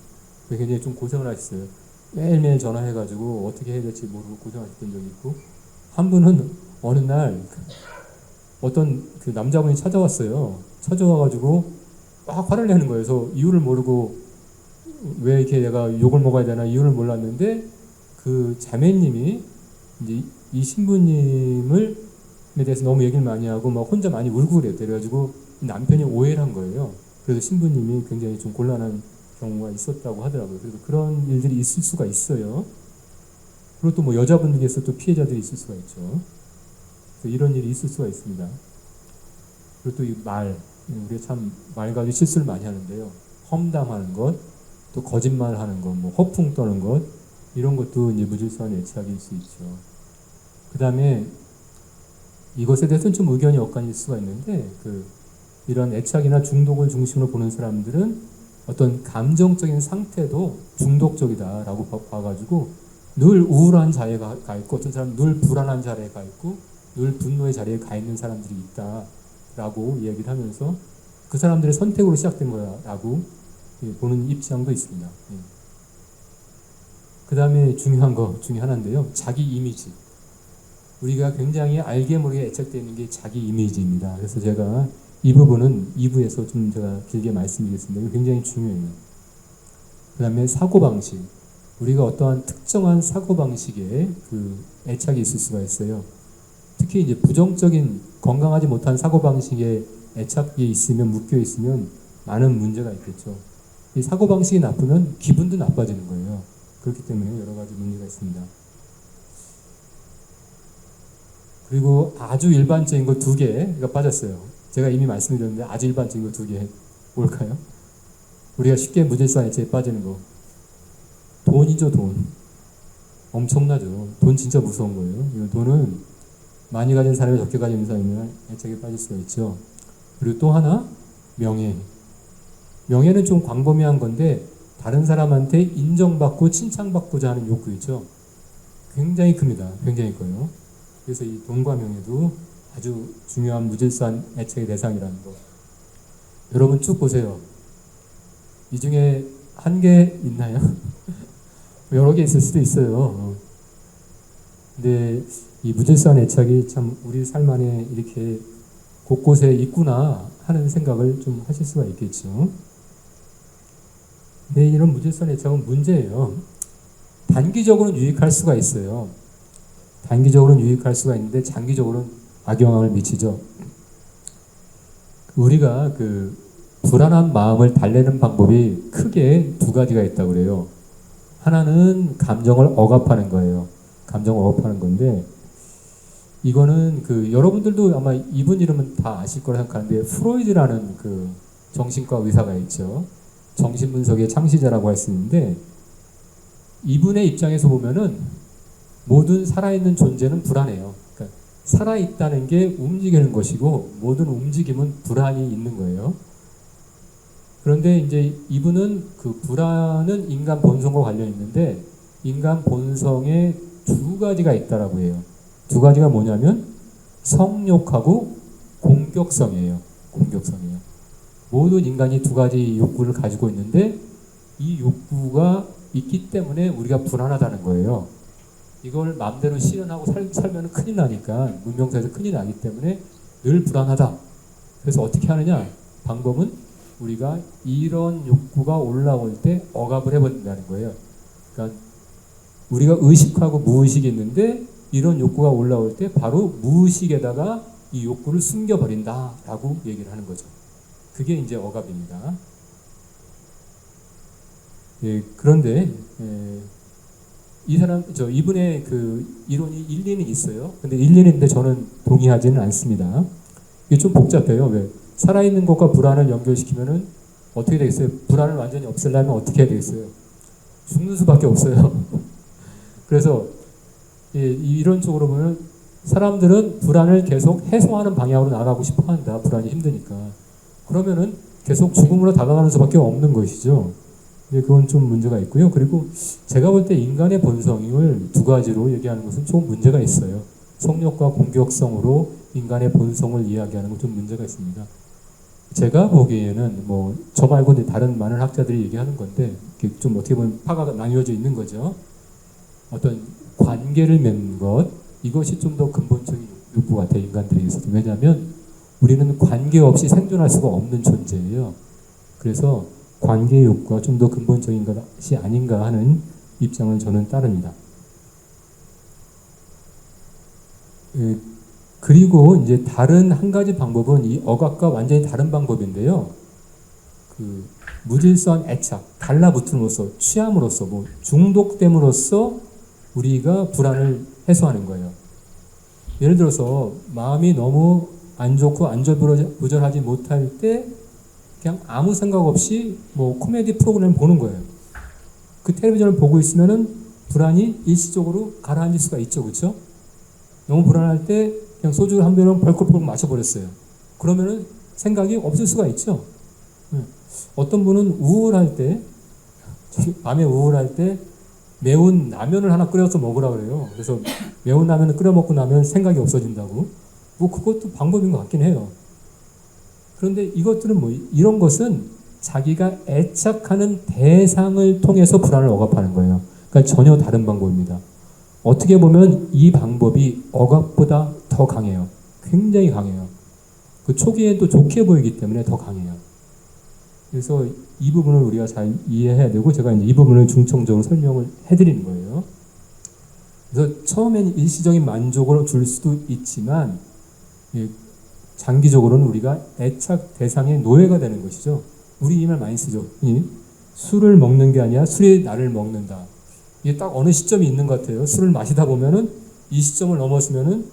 굉장히 좀 고생을 하셨어요. 매일매일 전화해가지고 어떻게 해야 될지 모르고 고생하셨던 적이 있고, 한 분은 어느 날 어떤 남자분이 찾아왔어요. 찾아와가지고 막 화를 내는 거예요. 그래서 이유를 모르고 왜 이렇게 내가 욕을 먹어야 되나 이유를 몰랐는데 자매님이 이제 이 신부님을 대해서 너무 얘기를 많이 하고 막 혼자 많이 울고 그랬대요. 그래가지고 남편이 오해를 한 거예요. 그래서 신부님이 굉장히 좀 곤란한 경우가 있었다고 하더라고요. 그래서 그런 일들이 있을 수가 있어요. 그리고 또 뭐 여자분들께서 또 피해자들이 있을 수가 있죠. 그래서 이런 일이 있을 수가 있습니다. 그리고 또 이 우리가 참 말 가지고 실수를 많이 하는데요. 험담하는 것, 또 거짓말하는 것, 뭐 허풍 떠는 것 이런 것도 이제 무질서한 애착일 수 있죠. 그 다음에 이것에 대해서는 좀 의견이 엇갈릴 수가 있는데 이런 애착이나 중독을 중심으로 보는 사람들은 어떤 감정적인 상태도 중독적이다라고 봐가지고 늘 우울한 자리에 가 있고 어떤 사람은 늘 불안한 자리에 가 있고 늘 분노의 자리에 가 있는 사람들이 있다라고 이야기를 하면서 그 사람들의 선택으로 시작된 거야라고 보는 입장도 있습니다. 그 다음에 중요한 거 중에 하나인데요. 자기 이미지. 우리가 굉장히 알게 모르게 애착되어 있는 게 자기 이미지입니다. 그래서 제가 이 부분은 2부에서 좀 제가 길게 말씀드리겠습니다. 이거 굉장히 중요해요. 그 다음에 사고방식. 우리가 어떠한 특정한 사고방식에 애착이 있을 수가 있어요. 특히 이제 부정적인 건강하지 못한 사고방식에 애착이 있으면 묶여 있으면 많은 문제가 있겠죠. 이 사고방식이 나쁘면 기분도 나빠지는 거예요. 그렇기 때문에 여러 가지 문제가 있습니다. 그리고 아주 일반적인 거 2개가 빠졌어요. 제가 이미 말씀드렸는데 아주 일반적인 거 2개 뭘까요? 우리가 쉽게 무질서한 애착에 빠지는 거. 돈이죠, 돈. 엄청나죠. 돈 진짜 무서운 거예요. 이 돈은 많이 가진 사람이 적게 가진 사람이면 애착에 빠질 수가 있죠. 그리고 또 하나, 명예. 명예는 좀 광범위한 건데 다른 사람한테 인정받고 칭찬받고자 하는 욕구이죠. 굉장히 큽니다. 굉장히 커요. 그래서 이 돈과 명예도 아주 중요한 무질서한 애착의 대상이라는 거. 여러분 쭉 보세요. 이 중에 한 개 있나요? 여러 개 있을 수도 있어요. 근데 이 무질서한 애착이 참 우리 삶 안에 이렇게 곳곳에 있구나 하는 생각을 좀 하실 수가 있겠죠. 근데 이런 무질서한 애착은 문제예요. 단기적으로는 유익할 수가 있어요. 단기적으로는 유익할 수가 있는데 장기적으로는 악영향을 미치죠. 우리가 그 불안한 마음을 달래는 방법이 크게 두 가지가 있다고 그래요. 하나는 감정을 억압하는 거예요. 감정을 억압하는 건데 이거는 그 여러분들도 아마 이분 이름은 다 아실 거라 생각하는데 프로이드라는 그 정신과 의사가 있죠. 정신분석의 창시자라고 할 수 있는데 이분의 입장에서 보면은 모든 살아있는 존재는 불안해요. 그러니까 살아있다는 게 움직이는 것이고 모든 움직임은 불안이 있는 거예요. 그런데 이제 이분은 그 불안은 인간 본성과 관련이 있는데 인간 본성에 두 가지가 있다라고 해요. 두 가지가 뭐냐면 성욕하고 공격성이에요. 공격성이에요. 모든 인간이 두 가지 욕구를 가지고 있는데 이 욕구가 있기 때문에 우리가 불안하다는 거예요. 이걸 마음대로 실현하고 살면 큰일 나니까 문명사에서 큰일 나기 때문에 늘 불안하다. 그래서 어떻게 하느냐? 방법은 우리가 이런 욕구가 올라올 때 억압을 해버린다는 거예요. 그러니까 우리가 의식하고 무의식이 있는데 이런 욕구가 올라올 때 바로 무의식에다가 이 욕구를 숨겨버린다라고 얘기를 하는 거죠. 그게 이제 억압입니다. 예, 그런데 이분의 그 이론이 일리는 있어요. 근데 일리는 있는데 저는 동의하지는 않습니다. 이게 좀 복잡해요. 왜? 살아있는 것과 불안을 연결시키면은 어떻게 되겠어요? 불안을 완전히 없애려면 어떻게 해야 되겠어요? 죽는 수밖에 없어요. 그래서 이런 쪽으로 보면 사람들은 불안을 계속 해소하는 방향으로 나가고 싶어 한다. 불안이 힘드니까. 그러면은 계속 죽음으로 다가가는 수밖에 없는 것이죠. 그건 좀 문제가 있고요. 그리고 제가 볼 때 인간의 본성을 두 가지로 얘기하는 것은 좀 문제가 있어요. 성욕과 공격성으로 인간의 본성을 이야기하는 건 좀 문제가 있습니다. 제가 보기에는 뭐 저 말고 다른 많은 학자들이 얘기하는 건데 좀 어떻게 보면 파가 나뉘어져 있는 거죠. 어떤 관계를 맺는 것 이것이 좀 더 근본적인 욕구 같아요. 인간들에게서도. 왜냐하면 우리는 관계 없이 생존할 수가 없는 존재예요. 그래서 관계 욕구가 좀 더 근본적인 것이 아닌가 하는 입장을 저는 따릅니다. 그리고 이제 다른 한 가지 방법은 이 억압과 완전히 다른 방법인데요. 그 무질서한 애착, 달라붙음으로써, 취함으로써, 뭐 중독됨으로써 우리가 불안을 해소하는 거예요. 예를 들어서 마음이 너무 안 좋고 안절부절하지 못할 때 그냥 아무 생각 없이 뭐 코미디 프로그램을 보는 거예요. 그 텔레비전을 보고 있으면은 불안이 일시적으로 가라앉을 수가 있죠, 그렇죠? 너무 불안할 때 그냥 소주 한 병을 벌컥벌컥 마셔버렸어요. 그러면은 생각이 없을 수가 있죠. 어떤 분은 우울할 때, 밤에 우울할 때 매운 라면을 하나 끓여서 먹으라 그래요. 그래서 매운 라면을 끓여 먹고 나면 생각이 없어진다고. 뭐 그것도 방법인 것 같긴 해요. 그런데 이것들은 뭐 이런 것은 자기가 애착하는 대상을 통해서 불안을 억압하는 거예요. 그러니까 전혀 다른 방법입니다. 어떻게 보면 이 방법이 억압보다 더 강해요. 굉장히 강해요. 그 초기에 또 좋게 보이기 때문에 더 강해요. 그래서 이 부분을 우리가 잘 이해해야 되고 제가 이제 이 부분을 중점적으로 설명을 해드리는 거예요. 그래서 처음엔 일시적인 만족을 줄 수도 있지만 장기적으로는 우리가 애착 대상의 노예가 되는 것이죠. 우리 이 말 많이 쓰죠. 술을 먹는 게 아니라 술이 나를 먹는다. 이게 딱 어느 시점이 있는 것 같아요. 술을 마시다 보면은 이 시점을 넘어서면은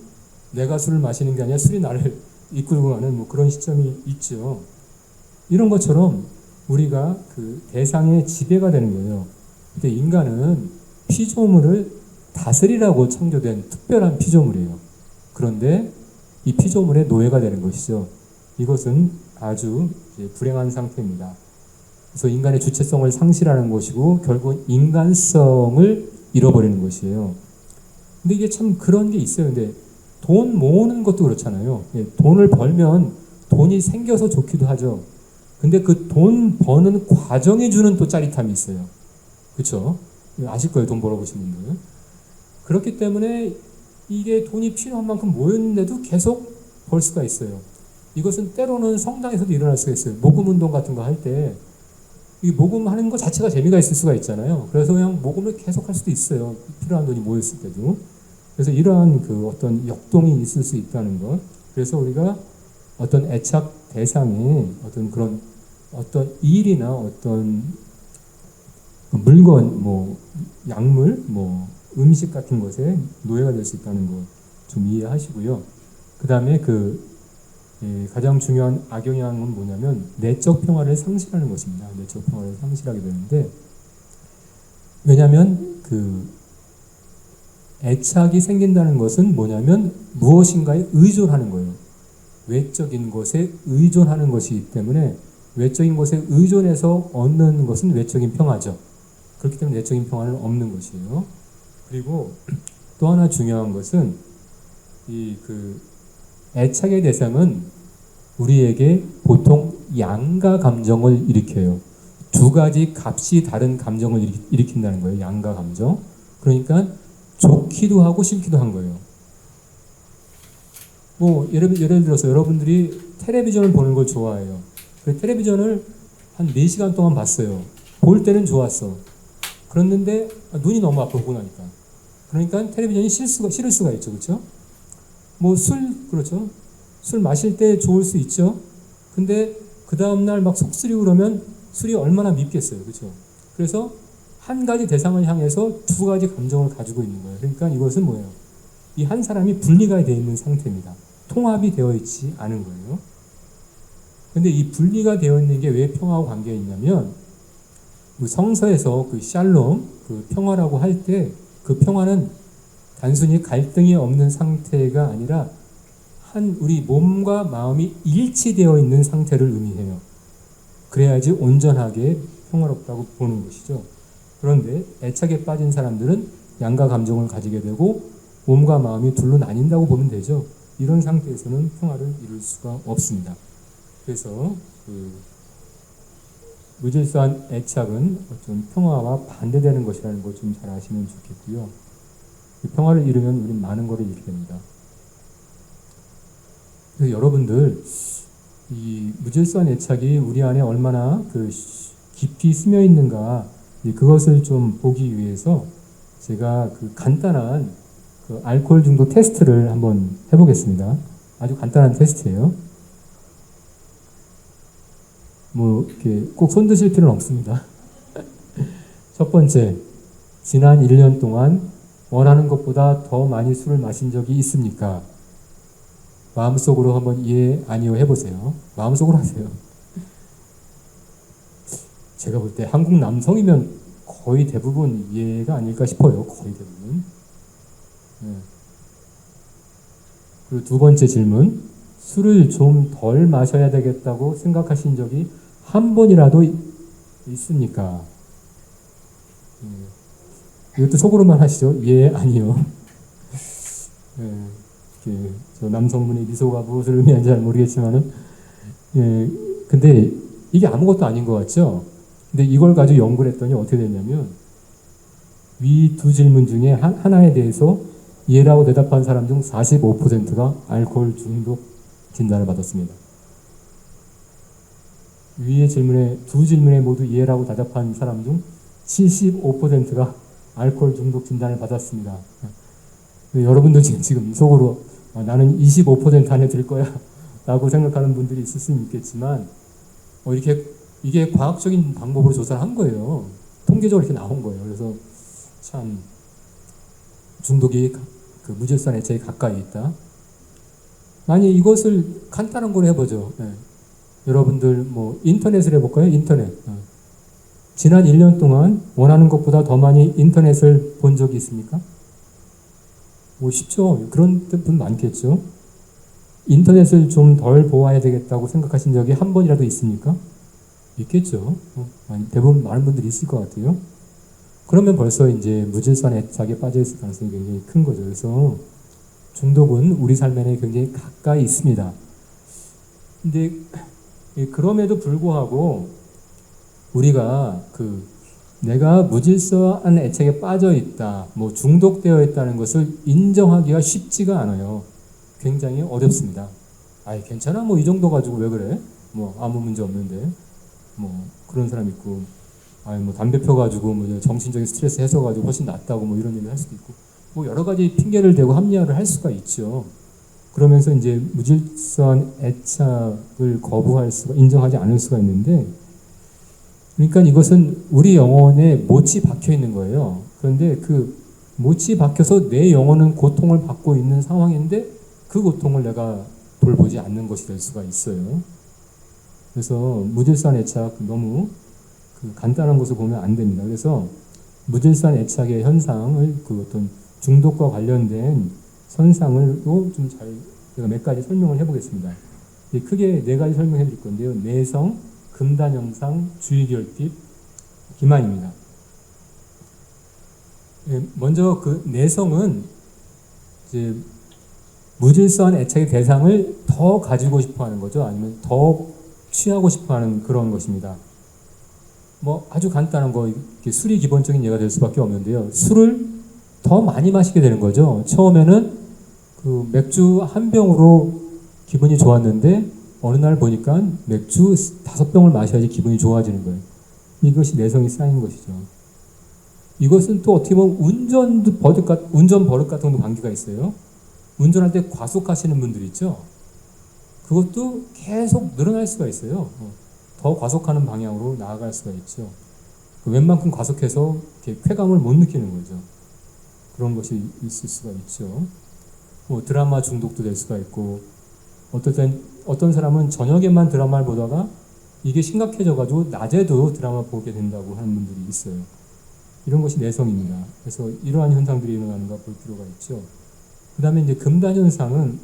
내가 술을 마시는 게 아니라 술이 나를 이끌고 가는 뭐 그런 시점이 있죠. 이런 것처럼 우리가 그 대상의 지배가 되는 거예요. 근데 인간은 피조물을 다스리라고 창조된 특별한 피조물이에요. 그런데 이 피조물의 노예가 되는 것이죠. 이것은 아주 불행한 상태입니다. 그래서 인간의 주체성을 상실하는 것이고 결국 인간성을 잃어버리는 것이에요. 근데 이게 참 그런 게 있어요. 근데 돈 모으는 것도 그렇잖아요. 돈을 벌면 돈이 생겨서 좋기도 하죠. 근데 그 돈 버는 과정이 주는 또 짜릿함이 있어요. 그렇죠? 아실 거예요. 돈 벌어보신 분들. 그렇기 때문에 이게 돈이 필요한 만큼 모였는데도 계속 벌 수가 있어요. 이것은 때로는 성당에서도 일어날 수가 있어요. 모금 운동 같은 거 할 때 이 모금하는 것 자체가 재미가 있을 수가 있잖아요. 그래서 그냥 모금을 계속 할 수도 있어요. 필요한 돈이 모였을 때도. 그래서 이러한 그 어떤 역동이 있을 수 있다는 것. 그래서 우리가 어떤 애착 대상이 어떤 그런 어떤 일이나 어떤 물건, 뭐 약물, 뭐 음식 같은 것에 노예가 될 수 있다는 것 좀 이해하시고요. 그 다음에 가장 중요한 악영향은 뭐냐면 내적 평화를 상실하는 것입니다. 내적 평화를 상실하게 되는데, 왜냐하면 애착이 생긴다는 것은 뭐냐면 무엇인가에 의존하는 거예요. 외적인 것에 의존하는 것이기 때문에 외적인 것에 의존해서 얻는 것은 외적인 평화죠. 그렇기 때문에 내적인 평화는 없는 것이에요. 그리고 또 하나 중요한 것은 애착의 대상은 우리에게 보통 양가 감정을 일으켜요. 두 가지 값이 다른 감정을 일으킨다는 거예요. 양가 감정. 그러니까 좋기도 하고 싫기도 한 거예요. 뭐 예를 들어서 여러분들이 텔레비전을 보는 걸 좋아해요. 텔레비전을 한 4시간 동안 봤어요. 볼 때는 좋았어. 그랬는데 눈이 너무 아파 보고 나니까. 그러니까 텔레비전이 싫을 수가 있죠. 그렇죠? 뭐 그렇죠? 술 마실 때 좋을 수 있죠. 근데 그 다음날 막 속 쓰리고 그러면 술이 얼마나 밉겠어요. 그렇죠? 그래서 한 가지 대상을 향해서 두 가지 감정을 가지고 있는 거예요. 그러니까 이것은 뭐예요? 이 한 사람이 분리가 되어 있는 상태입니다. 통합이 되어 있지 않은 거예요. 근데 이 분리가 되어 있는 게 왜 평화와 관계가 있냐면, 성서에서 샬롬, 평화라고 할 때 그 평화는 단순히 갈등이 없는 상태가 아니라 우리 몸과 마음이 일치되어 있는 상태를 의미해요. 그래야지 온전하게 평화롭다고 보는 것이죠. 그런데 애착에 빠진 사람들은 양가 감정을 가지게 되고 몸과 마음이 둘로 나뉜다고 보면 되죠. 이런 상태에서는 평화를 이룰 수가 없습니다. 그래서 무질서한 애착은 좀 평화와 반대되는 것이라는 걸 좀 잘 아시면 좋겠고요. 평화를 이루면 우린 많은 것을 잃게 됩니다. 그래서 여러분들 이 무질서한 애착이 우리 안에 얼마나 깊이 스며 있는가, 그것을 좀 보기 위해서 제가 간단한 알코올 중독 테스트를 한번 해보겠습니다. 아주 간단한 테스트예요. 뭐 이렇게 꼭 손 드실 필요는 없습니다. 첫 번째, 지난 1년 동안 원하는 것보다 더 많이 술을 마신 적이 있습니까? 마음속으로 한번 예, 아니요 해보세요. 마음속으로 하세요. 제가 볼 때 한국 남성이면 거의 대부분 예가 아닐까 싶어요. 거의 대부분. 네. 그리고 두 번째 질문, 술을 좀 덜 마셔야 되겠다고 생각하신 적이 한 번이라도 있습니까? 이것도 속으로만 하시죠. 예, 아니요. 저 남성분의 미소가 무엇을 의미하는지 잘 모르겠지만은, 근데 이게 아무것도 아닌 것 같죠? 근데 이걸 가지고 연구를 했더니 어떻게 됐냐면, 위 두 질문 중에 하나에 대해서 예라고 대답한 사람 중 45%가 알코올 중독 진단을 받았습니다. 위의 두 질문에 모두 예라고 대답한 사람 중 75%가 알코올 중독 진단을 받았습니다. 여러분들 지금 속으로 나는 25% 안에 들 거야 라고 생각하는 분들이 있을 수는 있겠지만, 이게 과학적인 방법으로 조사를 한 거예요. 통계적으로 이렇게 나온 거예요. 그래서 참 중독이 무질서한 애착이 가까이 있다. 만약 이것을 간단한 걸 해보죠. 여러분들 인터넷을 해볼까요? 인터넷. 지난 1년 동안 원하는 것보다 더 많이 인터넷을 본 적이 있습니까? 뭐 쉽죠. 그런 분 많겠죠. 인터넷을 좀 덜 보아야 되겠다고 생각하신 적이 한 번이라도 있습니까? 있겠죠. 대부분 많은 분들이 있을 것 같아요. 그러면 벌써 이제 무질서한 애착에 빠져 있을 가능성이 굉장히 큰 거죠. 그래서 중독은 우리 삶에 굉장히 가까이 있습니다. 근데 그럼에도 불구하고 우리가 내가 무질서한 애착에 빠져 있다, 뭐 중독되어 있다는 것을 인정하기가 쉽지가 않아요. 굉장히 어렵습니다. 아이 괜찮아, 뭐 이 정도 가지고 왜 그래? 뭐 아무 문제 없는데, 뭐 그런 사람 있고, 아이 뭐 담배 펴 가지고 뭐 정신적인 스트레스 해소 가지고 훨씬 낫다고 뭐 이런 얘기 할 수도 있고, 뭐 여러 가지 핑계를 대고 합리화를 할 수가 있죠. 그러면서 이제 무질서한 애착을 인정하지 않을 수가 있는데, 그러니까 이것은 우리 영혼에 못이 박혀 있는 거예요. 그런데 그 못이 박혀서 내 영혼은 고통을 받고 있는 상황인데 그 고통을 내가 돌보지 않는 것이 될 수가 있어요. 그래서 무질서한 애착 너무 간단한 것을 보면 안 됩니다. 그래서 무질서한 애착의 현상을 어떤 중독과 관련된 선상을도 좀 제가 몇 가지 설명을 해보겠습니다. 크게 네 가지 설명해 드릴 건데요. 내성, 금단현상, 주의결핍, 기만입니다. 먼저 그 내성은 이제 무질서한 애착의 대상을 더 가지고 싶어 하는 거죠. 아니면 더 취하고 싶어 하는 그런 것입니다. 뭐 아주 간단한 거, 술이 기본적인 예가 될 수밖에 없는데요. 술을 더 많이 마시게 되는 거죠. 처음에는 그 맥주 한 병으로 기분이 좋았는데 어느 날 보니까 맥주 5병을 마셔야지 기분이 좋아지는 거예요. 이것이 내성이 쌓인 것이죠. 이것은 또 어떻게 보면 운전 버릇 같은 것도 관계가 있어요. 운전할 때 과속하시는 분들 있죠. 그것도 계속 늘어날 수가 있어요. 더 과속하는 방향으로 나아갈 수가 있죠. 웬만큼 과속해서 이렇게 쾌감을 못 느끼는 거죠. 그런 것이 있을 수가 있죠. 뭐 드라마 중독도 될 수가 있고, 어떤 사람은 저녁에만 드라마를 보다가 이게 심각해져가지고 낮에도 드라마 보게 된다고 하는 분들이 있어요. 이런 것이 내성입니다. 그래서 이러한 현상들이 일어나는가 볼 필요가 있죠. 그 다음에 이제 금단현상은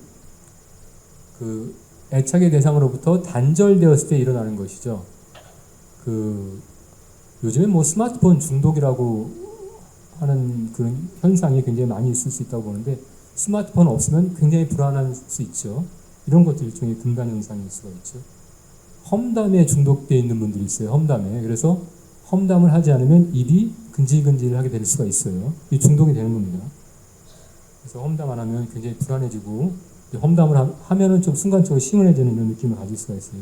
그 애착의 대상으로부터 단절되었을 때 일어나는 것이죠. 요즘에 뭐 스마트폰 중독이라고 하는 그런 현상이 굉장히 많이 있을 수 있다고 보는데, 스마트폰 없으면 굉장히 불안할 수 있죠. 이런 것도 일종의 금단현상일 수가 있죠. 험담에 중독되어 있는 분들이 있어요. 험담에. 그래서 험담을 하지 않으면 입이 근질근질하게 될 수가 있어요. 이 중독이 되는 겁니다. 그래서 험담 안 하면 굉장히 불안해지고, 험담을 하면은 좀 순간적으로 시원해지는 이런 느낌을 가질 수가 있어요.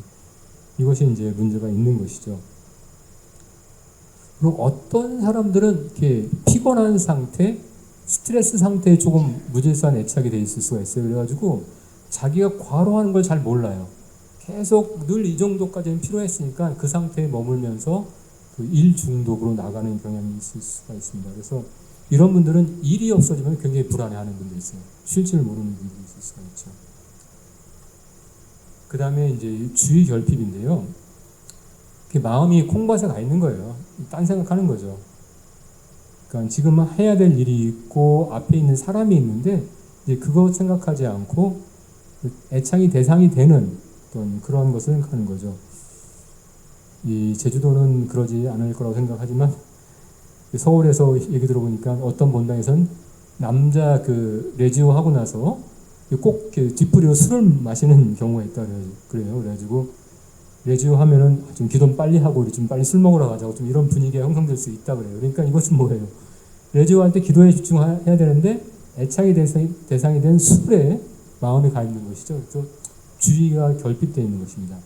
이것이 이제 문제가 있는 것이죠. 그리고 어떤 사람들은 이렇게 피곤한 상태, 스트레스 상태에 조금 무질서한 애착이 돼 있을 수가 있어요. 그래가지고 자기가 과로하는 걸 잘 몰라요. 계속 늘 이 정도까지는 필요했으니까 그 상태에 머물면서 그 일 중독으로 나가는 경향이 있을 수가 있습니다. 그래서 이런 분들은 일이 없어지면 굉장히 불안해하는 분들이 있어요. 쉴 줄 모르는 분들이 있을 수가 있죠. 그 다음에 이제 주의 결핍인데요. 마음이 콩밭에 가 있는 거예요. 딴 생각하는 거죠. 그러니까 지금 해야 될 일이 있고 앞에 있는 사람이 있는데 이제 그거 생각하지 않고 애착이 대상이 되는 어떤 그런 것을 생각하는 거죠. 이 제주도는 그러지 않을 거라고 생각하지만 서울에서 얘기 들어보니까 어떤 본당에선 남자 레지오 하고 나서 꼭 뒷부리로 술을 마시는 경우가 있다 그래요. 그래가지고 레지오 하면은 좀 기도 빨리 하고 우리 좀 빨리 술 먹으러 가자고 좀 이런 분위기가 형성될 수 있다 그래요. 그러니까 이것은 뭐예요? 레지오 할 때 기도에 집중해야 되는데 애착이 대상이 된 술에 마음이 가 있는 것이죠. 그래서 주의가 결핍되어 있는 것입니다.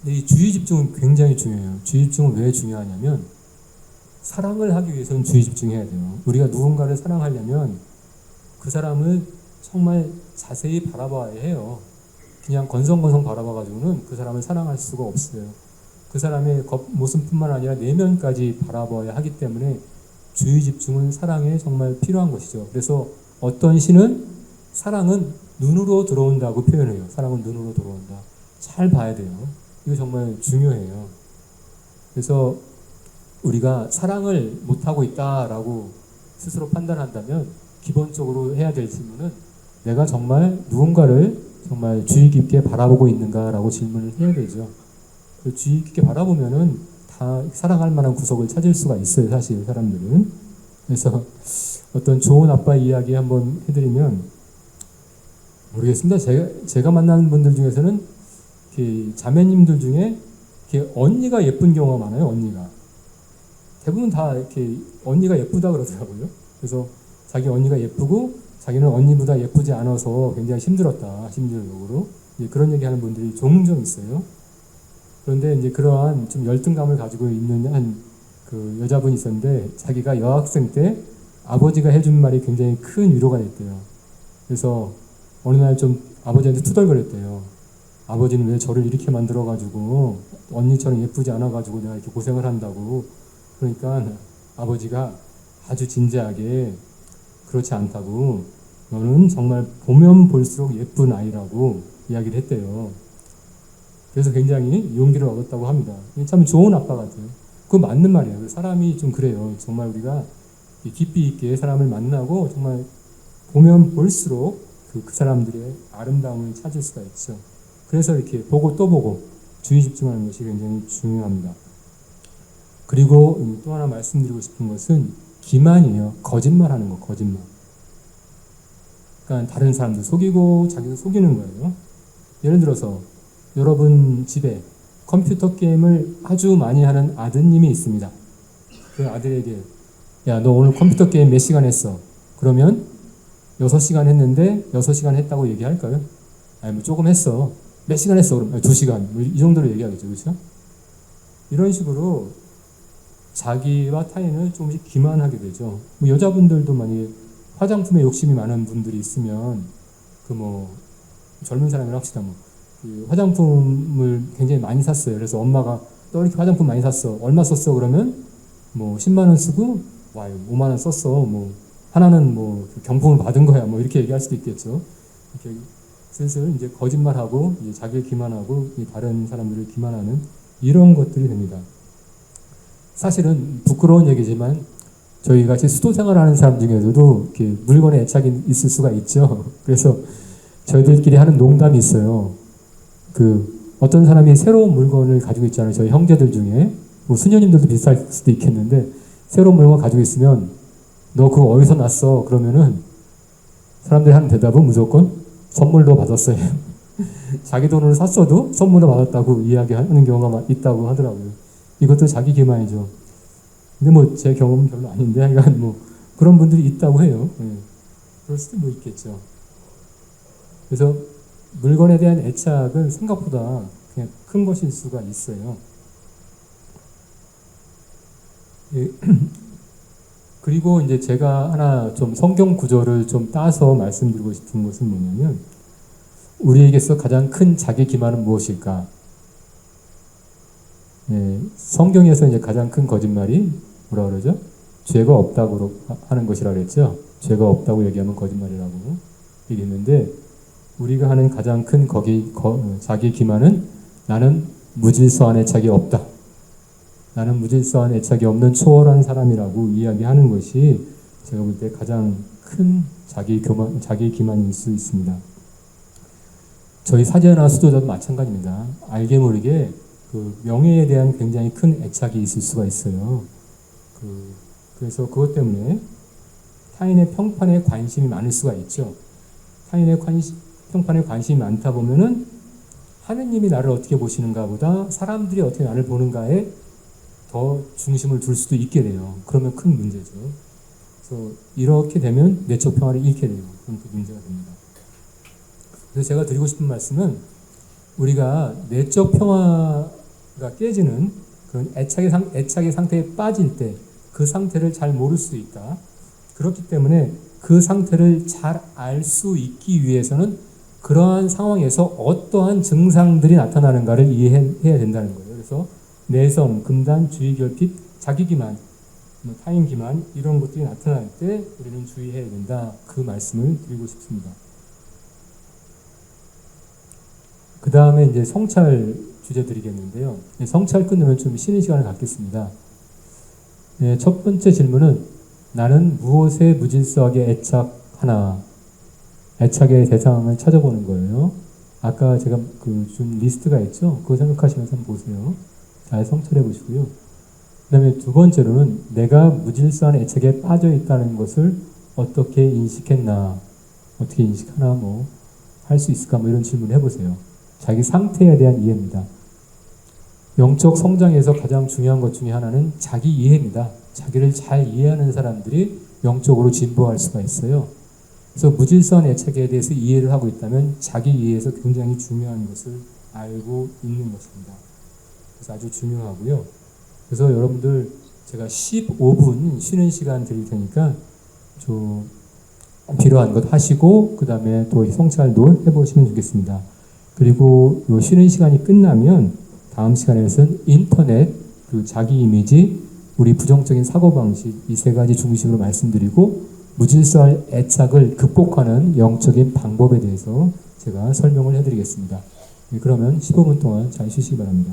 근데 이 주의 집중은 굉장히 중요해요. 주의 집중은 왜 중요하냐면 사랑을 하기 위해서는 주의 집중해야 돼요. 우리가 누군가를 사랑하려면 그 사람을 정말 자세히 바라봐야 해요. 그냥 건성건성 바라봐가지고는 그 사람을 사랑할 수가 없어요. 그 사람의 겉모습뿐만 아니라 내면까지 바라봐야 하기 때문에 주의 집중은 사랑에 정말 필요한 것이죠. 그래서 어떤 시는 사랑은 눈으로 들어온다고 표현해요. 사랑은 눈으로 들어온다. 잘 봐야 돼요. 이거 정말 중요해요. 그래서 우리가 사랑을 못하고 있다라고 스스로 판단한다면 기본적으로 해야 될 질문은 내가 정말 누군가를 정말 주의 깊게 바라보고 있는가라고 질문을 해야 되죠. 그 주의 깊게 바라보면은 다 사랑할 만한 구석을 찾을 수가 있어요, 사실 사람들은. 그래서 어떤 좋은 아빠 이야기 한번 해드리면, 모르겠습니다. 제가 만나는 분들 중에서는 자매님들 중에 이렇게 언니가 예쁜 경우가 많아요. 언니가 대부분 다 이렇게 언니가 예쁘다 그러더라고요. 그래서 자기 언니가 예쁘고 자기는 언니보다 예쁘지 않아서 굉장히 힘들었다, 심리적으로. 그런 얘기하는 분들이 종종 있어요. 그런데 이제 그러한 좀 열등감을 가지고 있는 한 그 여자분이 있었는데, 자기가 여학생 때 아버지가 해준 말이 굉장히 큰 위로가 됐대요. 그래서 어느 날 좀 아버지한테 투덜거렸대요. 아버지는 왜 저를 이렇게 만들어가지고 언니처럼 예쁘지 않아가지고 내가 이렇게 고생을 한다고. 그러니까 아버지가 아주 진지하게, 그렇지 않다고, 너는 정말 보면 볼수록 예쁜 아이라고 이야기를 했대요. 그래서 굉장히 용기를 얻었다고 합니다. 참 좋은 아빠 같아요. 그거 맞는 말이에요. 사람이 좀 그래요. 정말 우리가 깊이 있게 사람을 만나고 정말 보면 볼수록 그 사람들의 아름다움을 찾을 수가 있죠. 그래서 이렇게 보고 또 보고 주의 집중하는 것이 굉장히 중요합니다. 그리고 또 하나 말씀드리고 싶은 것은 기만이에요. 거짓말하는 거, 거짓말. 그러니까 다른 사람들 속이고 자기도 속이는 거예요. 예를 들어서 여러분 집에 컴퓨터 게임을 아주 많이 하는 아드님이 있습니다. 그 아들에게, 야, 너 오늘 컴퓨터 게임 몇 시간 했어? 그러면 6시간 했는데 6시간 했다고 얘기할까요? 아니, 뭐 조금 했어. 몇 시간 했어? 그럼 2시간. 뭐 이 정도로 얘기하겠죠. 그렇죠? 이런 식으로 자기와 타인을 조금씩 기만하게 되죠. 뭐 여자분들도 만약에 화장품에 욕심이 많은 분들이 있으면, 젊은 사람이라 합시다. 그 화장품을 굉장히 많이 샀어요. 그래서 엄마가 너 이렇게 화장품 많이 샀어. 얼마 썼어? 그러면 10만 원 쓰고, 와, 5만 원 썼어. 하나는 경품을 받은 거야. 이렇게 얘기할 수도 있겠죠. 이렇게 슬슬 이제 거짓말하고, 이제 자기를 기만하고, 다른 사람들을 기만하는 이런 것들이 됩니다. 사실은 부끄러운 얘기지만 저희 같이 수도 생활하는 사람 중에서도 이렇게 물건에 애착이 있을 수가 있죠. 그래서 저희들끼리 하는 농담이 있어요. 어떤 사람이 새로운 물건을 가지고 있잖아요. 저희 형제들 중에. 수녀님들도 비슷할 수도 있겠는데, 새로운 물건 가지고 있으면 너 그거 어디서 났어? 그러면은 사람들이 하는 대답은 무조건 선물로 받았어요. 자기 돈으로 샀어도 선물로 받았다고 이야기하는 경우가 있다고 하더라고요. 이것도 자기 기만이죠. 근데 제 경험은 별로 아닌데, 하여간 그런 분들이 있다고 해요. 그럴 수도 있겠죠. 그래서 물건에 대한 애착은 생각보다 그냥 큰 것일 수가 있어요. 그리고 이제 제가 하나 좀 성경 구절을 좀 따서 말씀드리고 싶은 것은 뭐냐면, 우리에게서 가장 큰 자기 기만은 무엇일까? 성경에서 이제 가장 큰 거짓말이 뭐라 그러죠? 죄가 없다고 하는 것이라 그랬죠. 죄가 없다고 얘기하면 거짓말이라고 얘기했는데, 우리가 하는 가장 큰 자기 기만은 나는 무질서한 애착이 없다. 나는 무질서한 애착이 없는 초월한 사람이라고 이야기하는 것이 제가 볼 때 가장 큰 자기 기만일 수 있습니다. 저희 사제나 수도자도 마찬가지입니다. 알게 모르게 명예에 대한 굉장히 큰 애착이 있을 수가 있어요. 그래서 그것 때문에 타인의 평판에 관심이 많을 수가 있죠. 타인의 평판에 관심이 많다 보면은 하느님이 나를 어떻게 보시는가 보다 사람들이 어떻게 나를 보는가에 더 중심을 둘 수도 있게 돼요. 그러면 큰 문제죠. 그래서 이렇게 되면 내적 평화를 잃게 돼요. 그럼 또 문제가 됩니다. 그래서 제가 드리고 싶은 말씀은, 우리가 내적 평화가 깨지는 그런 애착의 상태에 빠질 때 그 상태를 잘 모를 수 있다. 그렇기 때문에 그 상태를 잘 알 수 있기 위해서는 그러한 상황에서 어떠한 증상들이 나타나는가를 이해해야 된다는 거예요. 그래서 내성, 금단, 주의 결핍, 자기 기만, 타인 기만, 이런 것들이 나타날 때 우리는 주의해야 된다. 그 말씀을 드리고 싶습니다. 그 다음에 이제 성찰 주제 드리겠는데요. 성찰 끝내면 좀 쉬는 시간을 갖겠습니다. 첫 번째 질문은, 나는 무엇에 무질서하게 애착하나, 애착의 대상을 찾아보는 거예요. 아까 제가 준 리스트가 있죠? 그거 생각하시면서 한번 보세요. 잘 성찰해 보시고요. 그 다음에 두 번째로는 내가 무질서한 애착에 빠져 있다는 것을 어떻게 인식했나, 어떻게 인식하나, 뭐 할 수 있을까, 뭐 이런 질문을 해보세요. 자기 상태에 대한 이해입니다. 영적 성장에서 가장 중요한 것 중에 하나는 자기 이해입니다. 자기를 잘 이해하는 사람들이 영적으로 진보할 수가 있어요. 그래서 무질서한 애착에 대해서 이해를 하고 있다면 자기 이해에서 굉장히 중요한 것을 알고 있는 것입니다. 그래서 아주 중요하고요. 그래서 여러분들 제가 15분 쉬는 시간 드릴 테니까 좀 필요한 것 하시고 그 다음에 또 성찰도 해보시면 좋겠습니다. 그리고 요 쉬는 시간이 끝나면 다음 시간에서는 인터넷, 그리고 자기 이미지, 우리 부정적인 사고방식 이 세 가지 중심으로 말씀드리고 무질서한 애착을 극복하는 영적인 방법에 대해서 제가 설명을 해드리겠습니다. 그러면 15분 동안 잘 쉬시기 바랍니다.